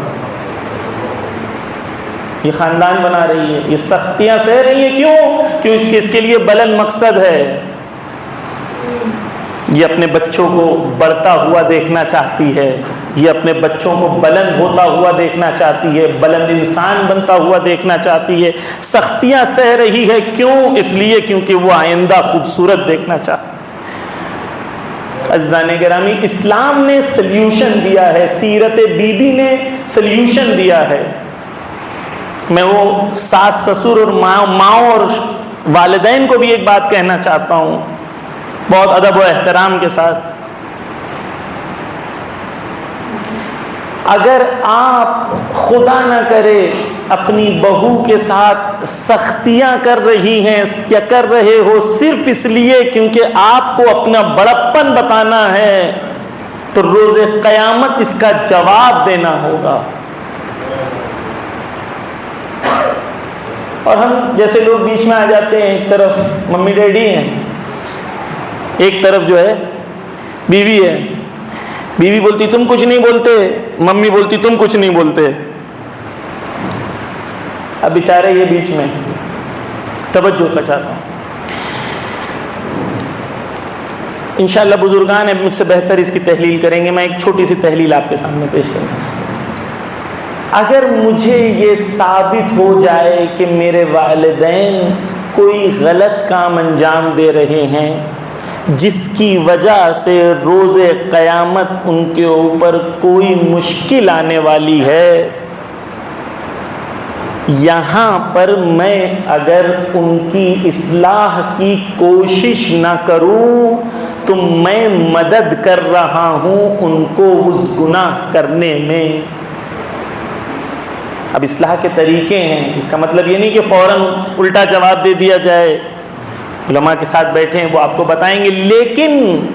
یہ خاندان بنا رہی ہے، یہ سختیاں سہ رہی ہے. کیوں؟ کہ اس کے لیے بلند مقصد ہے. یہ اپنے بچوں کو بڑھتا ہوا دیکھنا چاہتی ہے، یہ اپنے بچوں کو بلند ہوتا ہوا دیکھنا چاہتی ہے، بلند انسان بنتا ہوا دیکھنا چاہتی ہے. سختیاں سہ رہی ہے. کیوں؟ اس لیے کیونکہ وہ آئندہ خوبصورت دیکھنا چاہتی ہے. عزیزان گرامی، اسلام نے سلیوشن دیا ہے، سیرت بی بی نے سلیوشن دیا ہے. میں وہ ساس سسر اور ماؤں اور والدین کو بھی ایک بات کہنا چاہتا ہوں بہت ادب و احترام کے ساتھ. اگر آپ خدا نہ کرے اپنی بہو کے ساتھ سختیاں کر رہی ہیں یا کر رہے ہو صرف اس لیے کیونکہ آپ کو اپنا بڑپن بتانا ہے، تو روز قیامت اس کا جواب دینا ہوگا. اور ہم جیسے لوگ بیچ میں آ جاتے ہیں، ایک طرف ممی ڈیڈی ہیں، ایک طرف جو ہے بیوی ہے. بیوی بولتی تم کچھ نہیں بولتے، ممی بولتی تم کچھ نہیں بولتے. اب بیچارے یہ بیچ میں توجہ کا چاہتا ہوں. انشاءاللہ بزرگان مجھ سے بہتر اس کی تحلیل کریں گے. میں ایک چھوٹی سی تحلیل آپ کے سامنے پیش کرنا چاہتا ہوں. اگر مجھے یہ ثابت ہو جائے کہ میرے والدین کوئی غلط کام انجام دے رہے ہیں جس کی وجہ سے روز قیامت ان کے اوپر کوئی مشکل آنے والی ہے، یہاں پر میں اگر ان کی اصلاح کی کوشش نہ کروں تو میں مدد کر رہا ہوں ان کو اس گناہ کرنے میں. اب اصلاح کے طریقے ہیں، اس کا مطلب یہ نہیں کہ فوراً الٹا جواب دے دیا جائے. علماء کے ساتھ بیٹھے ہیں، وہ آپ کو بتائیں گے. لیکن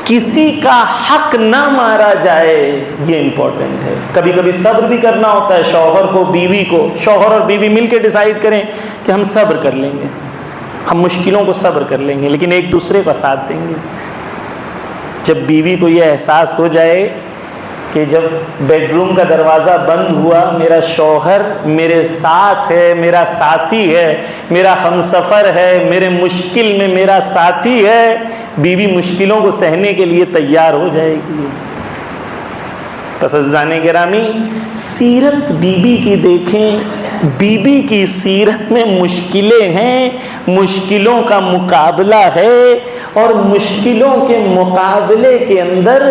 کسی کا حق نہ مارا جائے، یہ امپورٹنٹ ہے. کبھی کبھی صبر بھی کرنا ہوتا ہے، شوہر کو بیوی کو، شوہر اور بیوی مل کے ڈیسائیڈ کریں کہ ہم صبر کر لیں گے، ہم مشکلوں کو صبر کر لیں گے، لیکن ایک دوسرے کا ساتھ دیں گے. جب بیوی کو یہ احساس ہو جائے کہ جب بیڈ روم کا دروازہ بند ہوا میرا شوہر میرے ساتھ ہے، میرا ساتھی ہے، میرا ہمسفر ہے، میرے مشکل میں میرا ساتھی ہے، بیوی مشکلوں کو سہنے کے لیے تیار ہو جائے گی. پس عزیزان گرامی، سیرت بی بی کی دیکھیں. بی بی کی سیرت میں مشکلیں ہیں، مشکلوں کا مقابلہ ہے، اور مشکلوں کے مقابلے کے اندر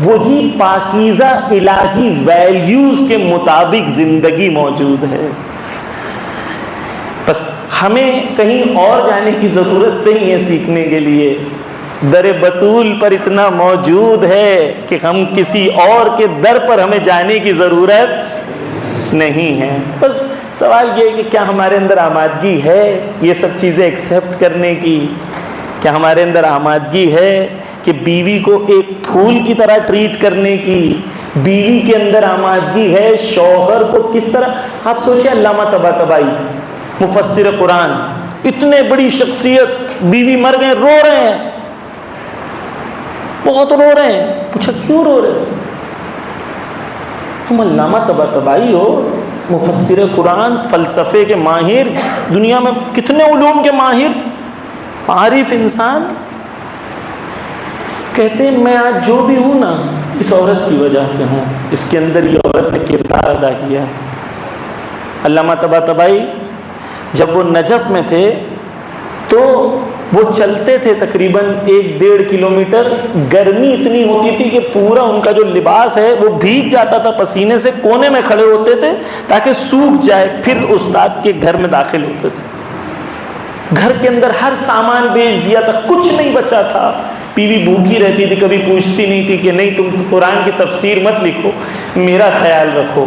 وہی پاکیزہ الہی ویلیوز کے مطابق زندگی موجود ہے. بس ہمیں کہیں اور جانے کی ضرورت نہیں ہے سیکھنے کے لیے. در بطول پر اتنا موجود ہے کہ ہم کسی اور کے در پر ہمیں جانے کی ضرورت نہیں ہے. بس سوال یہ ہے کہ کیا ہمارے اندر آمادگی ہے یہ سب چیزیں ایکسیپٹ کرنے کی؟ کیا ہمارے اندر آمادگی ہے کہ بیوی کو ایک پھول کی طرح ٹریٹ کرنے کی؟ بیوی کے اندر آمادگی ہے شوہر کو کس طرح؟ آپ سوچیں علامہ طباطبائی مفسر قرآن، اتنے بڑی شخصیت، بیوی مر گئے، رو رہے ہیں، بہت رو رہے ہیں. پوچھا کیوں رو رہے ہو؟ تم علامہ طباطبائی ہو، مفسر قرآن، فلسفے کے ماہر، دنیا میں کتنے علوم کے ماہر، عارف انسان. کہتے ہیں میں آج جو بھی ہوں نا اس عورت کی وجہ سے ہوں، اس کے اندر یہ عورت نے کردار ادا کیا ہے. علامہ طباطبائی جب وہ نجف میں تھے تو وہ چلتے تھے تقریباً 1-1.5 کلومیٹر. گرمی اتنی ہوتی تھی کہ پورا ان کا جو لباس ہے وہ بھیگ جاتا تھا پسینے سے. کونے میں کھڑے ہوتے تھے تاکہ سوکھ جائے، پھر استاد کے گھر میں داخل ہوتے تھے. گھر کے اندر ہر سامان بیچ دیا تھا، کچھ نہیں بچا تھا. بیوی بھوکی رہتی تھی، کبھی پوچھتی نہیں تھی کہ نہیں تم قرآن کی تفسیر مت لکھو، میرا خیال رکھو.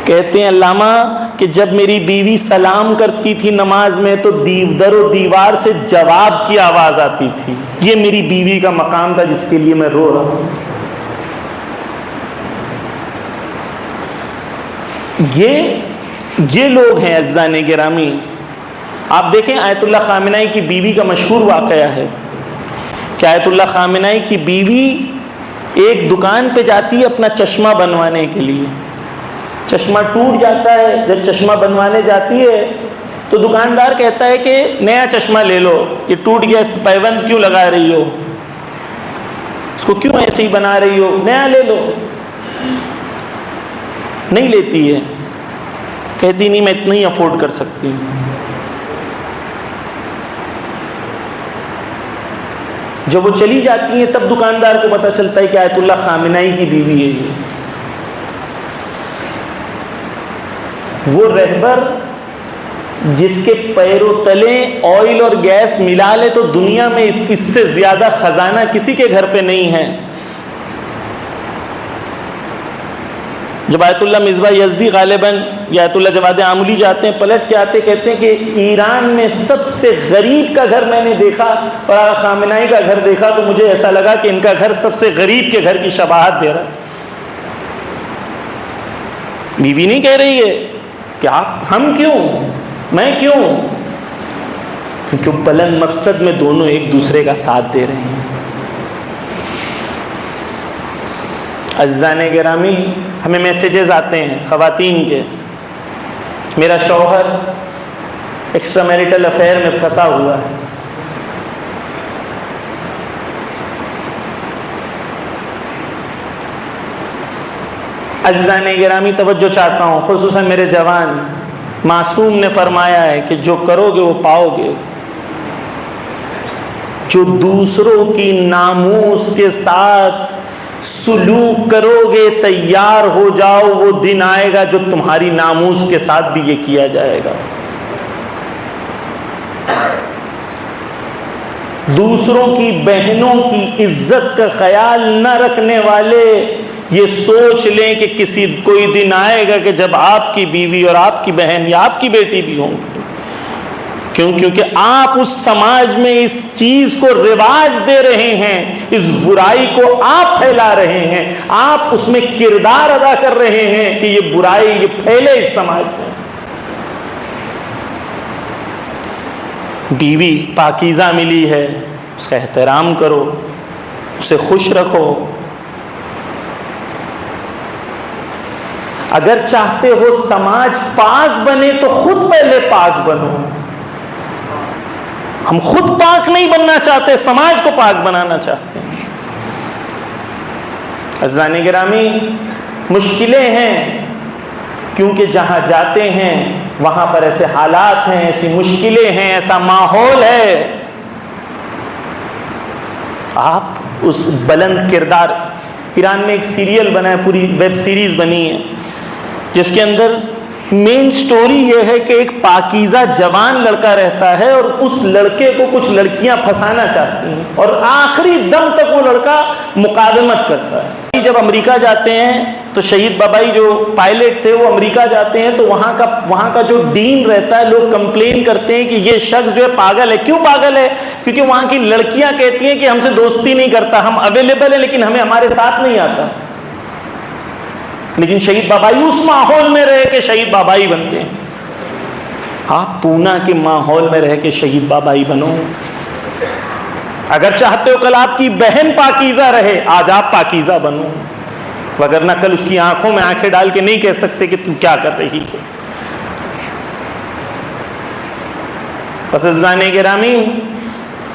کہتے ہیں علامہ کہ جب میری بیوی سلام کرتی تھی نماز میں تو در و دیوار سے جواب کی آواز آتی تھی. یہ میری بیوی کا مقام تھا جس کے لیے میں رو رہا ہوں. یہ لوگ ہیں عزیزان گرامی. آپ دیکھیں آیت اللہ خامنہئی کی بیوی کا مشہور واقعہ ہے کہ آیت اللہ خامنہئی کی بیوی ایک دکان پہ جاتی ہے اپنا چشمہ بنوانے کے لیے. چشمہ ٹوٹ جاتا ہے. جب چشمہ بنوانے جاتی ہے تو دکاندار کہتا ہے کہ نیا چشمہ لے لو، یہ ٹوٹ گیا، اس پہ پیوند کیوں لگا رہی ہو، اس کو کیوں ایسے ہی بنا رہی ہو، نیا لے لو. نہیں لیتی ہے، کہتی نہیں میں اتنا ہی افورڈ کر سکتی ہوں. جب وہ چلی جاتی ہیں تب دکاندار کو پتہ چلتا ہے کہ آیت اللہ خامنہئی کی بیوی ہے یہ. وہ رہبر جس کے پیروں تلے آئل اور گیس ملا لے تو دنیا میں اس سے زیادہ خزانہ کسی کے گھر پہ نہیں ہے. جب آیت اللہ مصباح یزدی غالباً یا آیت اللہ جواد آملی جاتے ہیں، پلٹ کے آتے کہتے ہیں کہ ایران میں سب سے غریب کا گھر میں نے دیکھا اور خامنہئی کا گھر دیکھا تو مجھے ایسا لگا کہ ان کا گھر سب سے غریب کے گھر کی شباہت دے رہا. بیوی نہیں کہہ رہی ہے کہ آپ ہم کیوں، میں کیوں، کیونکہ بلند مقصد میں دونوں ایک دوسرے کا ساتھ دے رہے ہیں. عزیزان گرامی ہمیں میسیجز آتے ہیں خواتین کے، میرا شوہر ایکسٹرا میریٹل افیئر میں پھنسا ہوا ہے. عزیزان گرامی توجہ چاہتا ہوں، خصوصاً میرے جوان. معصوم نے فرمایا ہے کہ جو کرو گے وہ پاؤ گے. جو دوسروں کی ناموس کے ساتھ سلوک کرو گے تیار ہو جاؤ، وہ دن آئے گا جو تمہاری ناموس کے ساتھ بھی یہ کیا جائے گا. دوسروں کی بہنوں کی عزت کا خیال نہ رکھنے والے یہ سوچ لیں کہ کوئی دن آئے گا کہ جب آپ کی بیوی اور آپ کی بہن یا آپ کی بیٹی بھی ہوں گی. کیونکہ آپ اس سماج میں اس چیز کو رواج دے رہے ہیں، اس برائی کو آپ پھیلا رہے ہیں، آپ اس میں کردار ادا کر رہے ہیں کہ یہ برائی یہ پھیلے اس سماج میں. بیوی پاکیزہ ملی ہے، اس کا احترام کرو، اسے خوش رکھو. اگر چاہتے ہو سماج پاک بنے تو خود پہلے پاک بنو. ہم خود پاک نہیں بننا چاہتے، سماج کو پاک بنانا چاہتے ہیں. عزیزان گرامی مشکلیں ہیں کیونکہ جہاں جاتے ہیں وہاں پر ایسے حالات ہیں، ایسی مشکلیں ہیں، ایسا ماحول ہے. آپ اس بلند کردار، ایران میں ایک سیریل بنا ہے، پوری ویب سیریز بنی ہے جس کے اندر مین سٹوری یہ ہے کہ ایک پاکیزہ جوان لڑکا رہتا ہے اور اس لڑکے کو کچھ لڑکیاں پھنسانا چاہتی ہیں اور آخری دم تک وہ لڑکا مقاومت کرتا ہے. جب امریکہ جاتے ہیں تو شہید بابائی جو پائلٹ تھے وہ امریکہ جاتے ہیں تو وہاں کا جو ڈین رہتا ہے، لوگ کمپلین کرتے ہیں کہ یہ شخص جو ہے پاگل ہے. کیوں پاگل ہے؟ کیونکہ وہاں کی لڑکیاں کہتی ہیں کہ ہم سے دوستی نہیں کرتا، ہم اویلیبل ہیں لیکن ہمارے ساتھ نہیں آتا. لیکن شہید بابائی اس ماحول میں رہے کہ شہید بابائی بنتے ہیں. آپ پونا کے ماحول میں رہ کے شہید بابائی بنو. اگر چاہتے ہو کل آپ کی بہن پاکیزہ رہے، آج آپ پاکیزہ بنو، وگرنہ کل اس کی آنکھوں میں آنکھیں ڈال کے نہیں کہہ سکتے کہ تم کیا کر رہی ہے. پس عزیزان گرامی،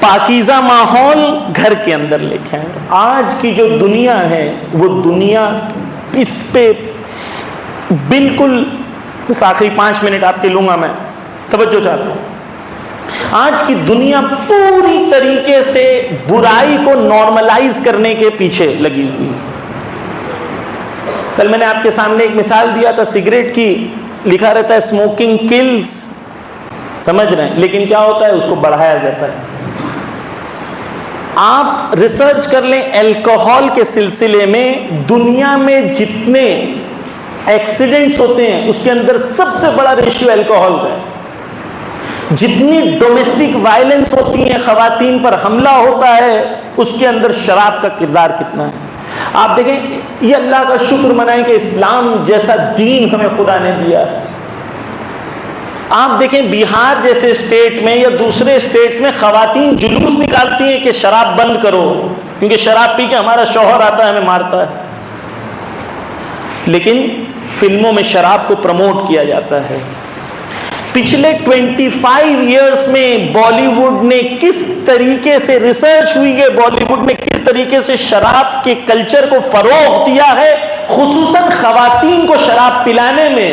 پاکیزہ ماحول گھر کے اندر لے کے آئیں. آج کی جو دنیا ہے وہ دنیا اس پہ بالکل، بس آخری 5 منٹ آپ کے لوں گا، میں توجہ چاہتا ہوں. آج کی دنیا پوری طریقے سے برائی کو نارملائز کرنے کے پیچھے لگی ہوئی ہے. کل میں نے آپ کے سامنے ایک مثال دیا تھا سگریٹ کی، لکھا رہتا ہے اسموکنگ کلز، سمجھ رہے ہیں، لیکن کیا ہوتا ہے اس کو بڑھایا جاتا ہے. آپ ریسرچ کر لیں الکوہول کے سلسلے میں دنیا میں جتنے ایکسیڈنٹس ہوتے ہیں اس کے اندر سب سے بڑا ریشیو الکوہول کا ہے. جتنی ڈومیسٹک وائلنس ہوتی ہیں، خواتین پر حملہ ہوتا ہے، اس کے اندر شراب کا کردار کتنا ہے. آپ دیکھیں، یہ اللہ کا شکر منائیں کہ اسلام جیسا دین ہمیں خدا نے دیا. آپ دیکھیں بہار جیسے اسٹیٹ میں یا دوسرے اسٹیٹس میں خواتین جلوس نکالتی ہیں کہ شراب بند کرو، کیونکہ شراب پی کے ہمارا شوہر آتا ہے ہمیں مارتا ہے. لیکن فلموں میں شراب کو پروموٹ کیا جاتا ہے. پچھلے 25 ایئرس میں بالی ووڈ نے کس طریقے سے ریسرچ ہوئی ہے، بالی ووڈ نے کس طریقے سے شراب کے کلچر کو فروغ دیا ہے، خصوصاً خواتین کو شراب پلانے میں،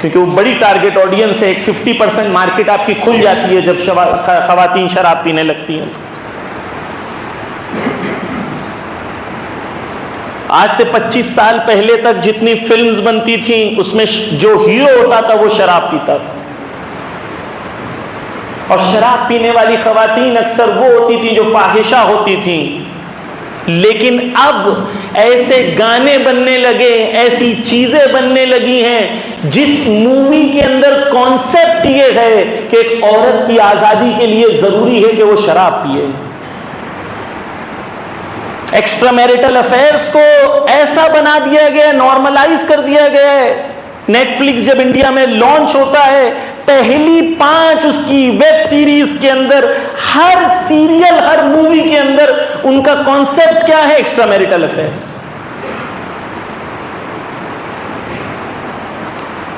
کیونکہ وہ بڑی ٹارگٹ آڈینس ہے. ایک 50% مارکیٹ آپ کی کھل جاتی ہے جب خواتین شراب پینے لگتی ہیں. آج سے 25 سال پہلے تک جتنی فلمز بنتی تھیں اس میں جو ہیرو ہوتا تھا وہ شراب پیتا تھا، اور شراب پینے والی خواتین اکثر وہ ہوتی تھیں جو فاحشہ ہوتی تھیں. لیکن اب ایسے گانے بننے لگے، ایسی چیزیں بننے لگی ہیں جس مووی کے اندر کانسیپٹ یہ ہے کہ ایک عورت کی آزادی کے لیے ضروری ہے کہ وہ شراب پیے. ایکسٹرا میریٹل افیئرس کو ایسا بنا دیا گیا، نارملائز کر دیا گیا ہے. نیٹ فلکس جب انڈیا میں لانچ ہوتا ہے، پہلی 5 اس کی ویب سیریز کے اندر، ہر سیریل، ہر مووی کے اندر ان کا کانسیپٹ کیا ہے؟ Extra marital affairs.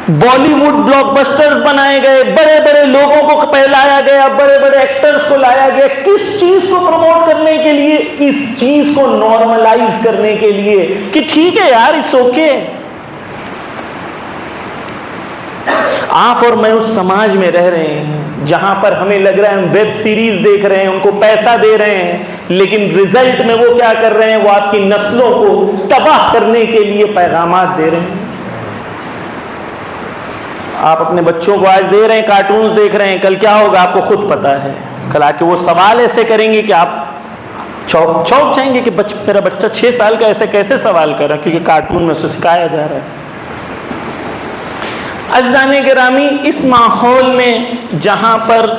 Bollywood blockbusters بنائے گئے، بڑے بڑے لوگوں کو پہلایا گیا، بڑے بڑے ایکٹرز کو لایا گیا. کس چیز کو پروموٹ کرنے کے لیے؟ اس چیز کو نارملائز کرنے کے لیے کہ ٹھیک ہے یار، اٹس اوکے. آپ اور میں اس سماج میں رہ رہے ہیں جہاں پر ہمیں لگ رہا ہے ہم ویب سیریز دیکھ رہے ہیں، ان کو پیسہ دے رہے ہیں، لیکن رزلٹ میں وہ کیا کر رہے ہیں؟ وہ آپ کی نسلوں کو تباہ کرنے کے لیے پیغامات دے رہے ہیں. آپ اپنے بچوں کو آج دے رہے ہیں، کارٹونز دیکھ رہے ہیں، کل کیا ہوگا آپ کو خود پتا ہے. کل آ کے وہ سوال ایسے کریں گے کہ آپ چوک جائیں گے کہ میرا بچہ 6 سال کا ایسے کیسے سوال کر رہا ہے، کیونکہ کارٹون میں اسے سکھایا جا رہا ہے. عزیزان گرامی، اس ماحول میں جہاں پر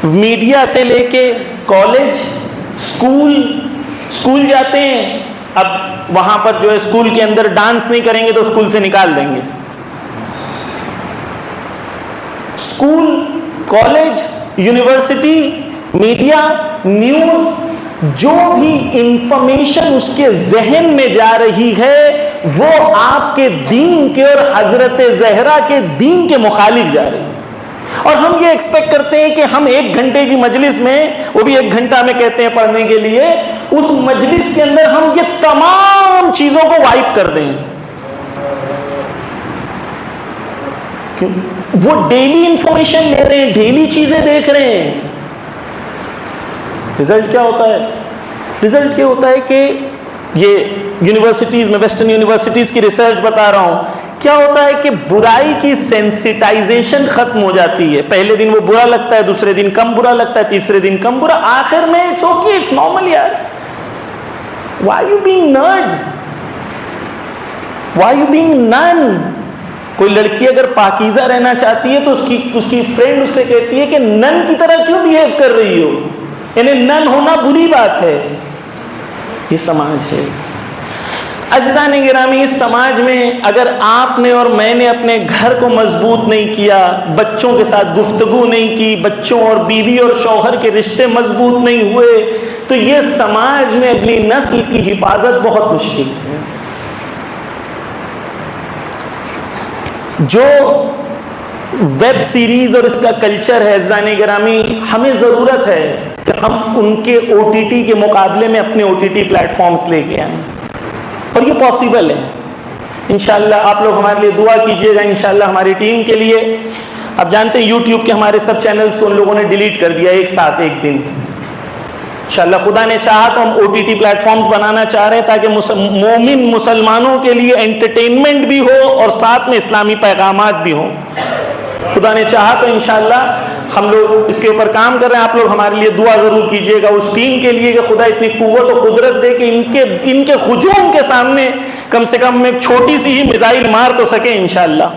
میڈیا سے لے کے کالج، اسکول جاتے ہیں، اب وہاں پر جو ہے اسکول کے اندر ڈانس نہیں کریں گے تو اسکول سے نکال دیں گے. School, college, university, media, news, جو بھی انفارمیشن اس کے ذہن میں جا رہی ہے وہ آپ کے دین کے اور حضرت زہرا کے دین کے مخالف جا رہی ہے. اور ہم یہ ایکسپیکٹ کرتے ہیں کہ ہم 1 گھنٹے کی مجلس میں، وہ بھی 1 گھنٹہ ہمیں کہتے ہیں پڑھنے کے لیے، اس مجلس کے اندر ہم یہ تمام چیزوں کو وائپ کر دیں. وہ ڈیلی انفارمیشن لے رہے ہیں، ڈیلی چیزیں دیکھ رہے ہیں. رزلٹ کیا ہوتا ہے؟ رزلٹ یہ ہوتا ہے کہ یہ یونیورسٹیز میں، ویسٹرن یونیورسٹیز کی ریسرچ بتا رہا ہوں، کیا ہوتا ہے کہ برائی کی سینسیٹائزیشن ختم ہو جاتی ہے. پہلے دن وہ برا لگتا ہے، دوسرے دن کم برا لگتا ہے، تیسرے دن کم برا، آخر میں اٹس اوکے، اٹس نارمل. یار why you being nerd, why you being نن. کوئی لڑکی اگر پاکیزہ رہنا چاہتی ہے تو اس کی فرینڈ اس سے کہتی ہے کہ نن کی طرح کیوں بیہیو کر رہی ہو، یعنی نن ہونا بری بات ہے. یہ سماج ہے. عزیزان گرامی، اس سماج میں اگر آپ نے اور میں نے اپنے گھر کو مضبوط نہیں کیا، بچوں کے ساتھ گفتگو نہیں کی، بچوں اور بیوی اور شوہر کے رشتے مضبوط نہیں ہوئے، تو یہ سماج میں اگلی نسل کی حفاظت بہت مشکل ہے۔ جو ویب سیریز اور اس کا کلچر ہے عزیزان گرامی، ہمیں ضرورت ہے کہ ہم ان کے OTT کے مقابلے میں اپنے OTT پلیٹ فارمز لے کے آئیں، اور یہ پاسبل ہے انشاءاللہ۔ آپ لوگ ہمارے لیے دعا کیجئے گا انشاءاللہ ہماری ٹیم کے لیے۔ اب جانتے ہیں یوٹیوب کے ہمارے سب چینلز کو ان لوگوں نے ڈیلیٹ کر دیا ایک ساتھ ایک دن۔ انشاءاللہ خدا نے چاہا تو ہم OTT پلیٹ فارمز بنانا چاہ رہے ہیں تاکہ مومن مسلمانوں کے لیے انٹرٹینمنٹ بھی ہو اور ساتھ میں اسلامی پیغامات بھی ہوں۔ خدا نے چاہا تو انشاءاللہ ہم لوگ اس کے اوپر کام کر رہے ہیں۔ آپ لوگ ہمارے لیے دعا ضرور کیجئے گا اس ٹیم کے لیے کہ خدا اتنی قوت و قدرت دے کہ ان کے ہجوم کے سامنے کم سے کم ایک چھوٹی سی ہی میزائل مار تو سکے انشاءاللہ۔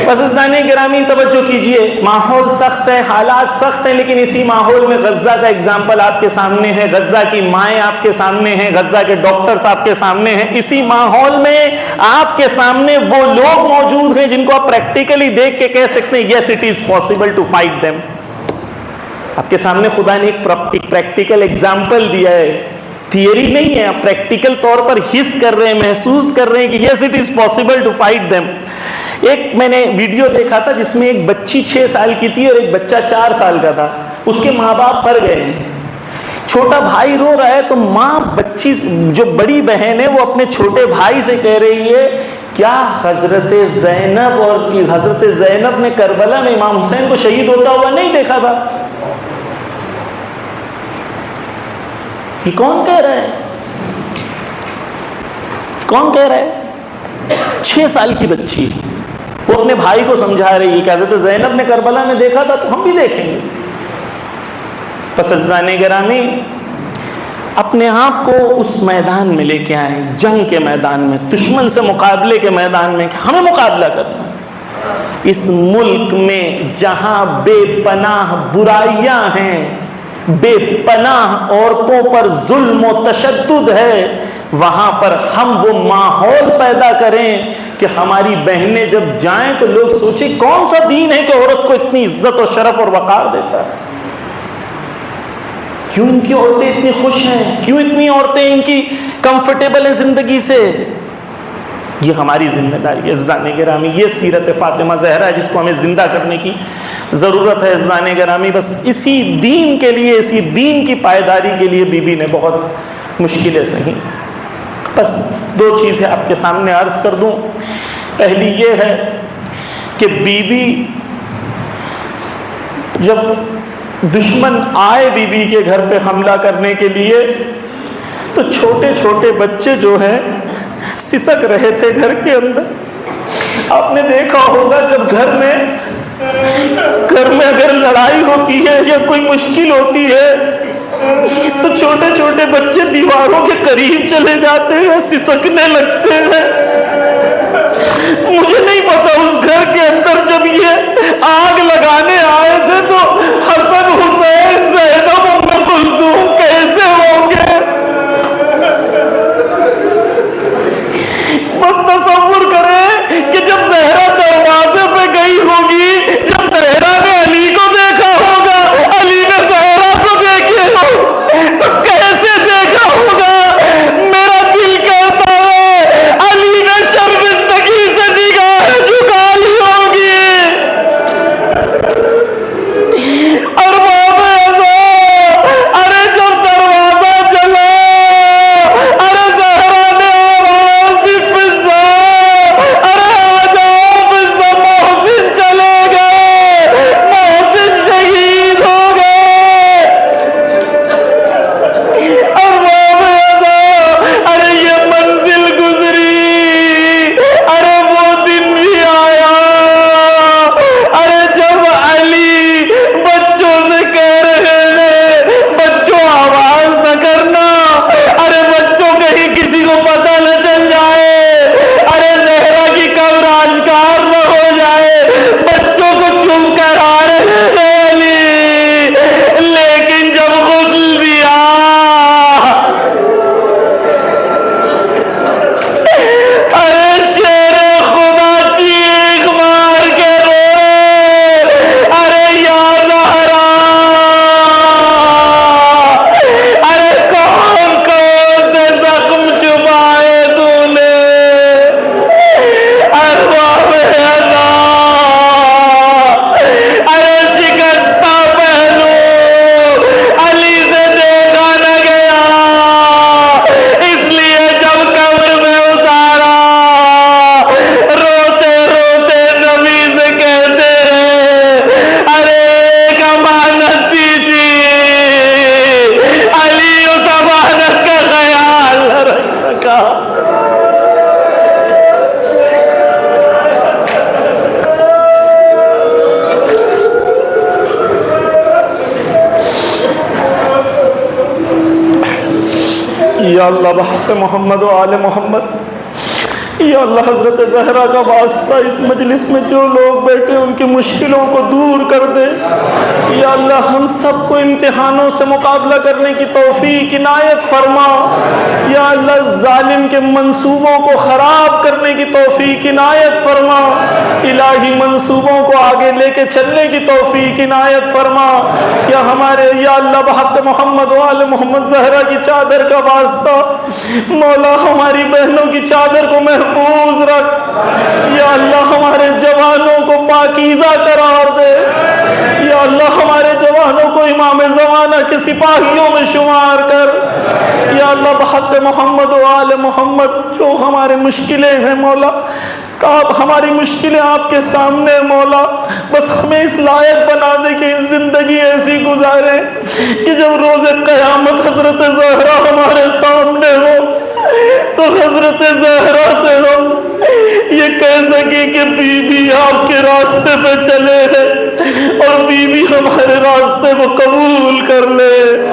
بس عزیزان گرامی توجہ کیجئے، ماحول سخت ہے، حالات سخت ہیں، لیکن اسی ماحول میں غزہ کا اگزامپل آپ کے سامنے ہے، غزہ کی مائیں آپ کے سامنے ہیں، غزہ کے ڈاکٹرز آپ کے سامنے ہیں۔ اسی ماحول میں آپ کے سامنے وہ لوگ موجود ہیں جن کو آپ پریکٹیکلی دیکھ کے کہہ سکتے ہیں yes it is possible to fight them۔ آپ کے سامنے خدا نے ایک پریکٹیکل اگزامپل دیا ہے، تھیوری نہیں ہے، آپ پریکٹیکل طور پر حس کر رہے ہیں، محسوس کر رہے ہیں کہ yes it is possible to fight them۔ ایک میں نے ویڈیو دیکھا تھا جس میں ایک بچی 6 سال کی تھی اور ایک بچہ 4 سال کا تھا، اس کے ماں باپ مر گئے ہیں، چھوٹا بھائی رو رہا ہے تو ماں بچی جو بڑی بہن ہے وہ اپنے چھوٹے بھائی سے کہہ رہی ہے کیا حضرت زینب نے کربلا میں امام حسین کو شہید ہوتا ہوا نہیں دیکھا تھا؟ یہ کون کہہ رہا ہے؟ کون کہہ رہا ہے؟ 6 سال کی بچی وہ اپنے بھائی کو سمجھا رہی ہے کہ حضرت زینب نے کربلا میں دیکھا تھا تو ہم بھی دیکھیں گے۔ پس عزیزان گرامی، اپنے آپ کو اس میدان میں لے کے آئیں، جنگ کے میدان میں، دشمن سے مقابلے کے میدان میں، کہ ہمیں مقابلہ کرنا ہے۔ اس ملک میں جہاں بے پناہ برائیاں ہیں، بے پناہ عورتوں پر ظلم و تشدد ہے، وہاں پر ہم وہ ماحول پیدا کریں کہ ہماری بہنیں جب جائیں تو لوگ سوچیں کون سا دین ہے کہ عورت کو اتنی عزت و شرف اور وقار دیتا ہے؟ کیوں ان کی عورتیں اتنی خوش ہیں؟ کیوں اتنی عورتیں ان کی کمفرٹیبل ہیں زندگی سے؟ یہ ہماری ذمہ داری ہے عزیزان گرامی۔ یہ سیرت فاطمہ زہرا ہے جس کو ہمیں زندہ کرنے کی ضرورت ہے عزیزان گرامی۔ بس اسی دین کے لیے، اسی دین کی پائیداری کے لیے بی بی نے بہت مشکلیں سہیں۔ بس 2 چیزیں آپ کے سامنے عرض کر دوں۔ پہلی یہ ہے کہ بی بی جب دشمن آئے بی بی کے گھر پہ حملہ کرنے کے لیے تو چھوٹے چھوٹے بچے جو ہیں سسک رہے تھے گھر کے اندر۔ آپ نے دیکھا ہوگا جب گھر میں اگر لڑائی ہوتی ہے یا کوئی مشکل ہوتی ہے تو چھوٹے چھوٹے بچے دیواروں کے قریب چلے جاتے ہیں، سسکنے لگتے ہیں۔ مجھے نہیں پتا اس گھر کے اندر جب یہ آگ لگانے آئے تھے تو حسن، حسین، زینب، ام کلثوم کیسے ہوں گے؟ بس تصور کریں کہ جب زہرا دروازے پہ گئی ہوگی، جب زہرا نے علی کو دیکھا ہوگا، علی نے زہرا کو دیکھے ہو تو کیسے دیکھا ہوگا؟ میرا دل کہتا ہے علی نے شرمندگی سے نگاہ جھکا لی ہوگی۔ یا اللہ بحق محمد و آل محمد، یا اللہ حضرت زہرا کا واسطہ اس مجلس میں جو لوگ بیٹھے ان کی مشکلوں کو دور کر دے۔ یا اللہ ہم سب کو امتحانوں سے مقابلہ کرنے کی توفیق عنایت فرما۔ یا اللہ ظالم کے منصوبوں کو خراب کرنے کی توفیق عنایت فرما۔ الہی منصوبوں کو آگے لے کے چلنے کی توفیق عنایت فرما۔ یا اللہ بحق محمد و آل محمد زہرا کی چادر کا واسطہ مولا ہماری بہنوں کی چادر کو محفوظ رکھ۔ یا اللہ ہمارے جوانوں کو پاکیزہ قرار دے۔ یا اللہ ہمارے جوانوں کو امام زمانہ کے سپاہیوں میں شمار کر۔ یا اللہ بحق محمد و آل محمد جو ہمارے مشکلیں ہیں مولا، آپ ہماری مشکلیں آپ کے سامنے مولا، بس ہمیں اس لائق بنا دے کہ زندگی ایسی گزارے کہ جب روز قیامت حضرت زہرا ہمارے سامنے ہو تو حضرت زہرا سے ہم یہ کہہ سکیں کہ بی بی آپ کے راستے پہ چلے ہیں اور بی بی ہمارے راستے کو قبول کر لے۔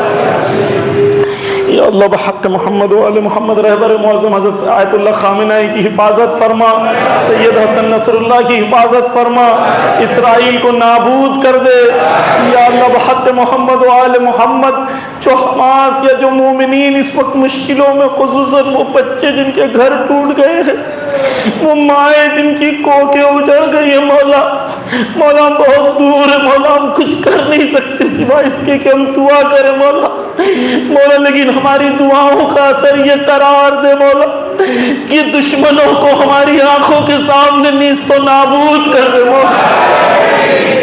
یا اللہ بحق محمد و آل محمد رہبر معظم حضرت آیت اللہ خامنہئی کی حفاظت فرما، سید حسن نصر اللہ کی حفاظت فرما، اسرائیل کو نابود کر دے۔ یا اللہ بحق محمد و آل محمد جو حماس یا جو مومنین اس وقت مشکلوں میں، خصوصاً وہ بچے جن کے گھر ٹوٹ گئے ہیں، وہ مائیں جن کی کوکیں اجڑ گئی ہیں مولا، مولا ہم بہت دور ہے مولا، ہم کچھ کر نہیں سکتے سوائے اس کے کہ ہم دعا کریں مولا، مولا لیکن ہماری دعاؤں کا اثر یہ قرار دے مولا کہ دشمنوں کو ہماری آنکھوں کے سامنے نیست و نابود کر دے مولا۔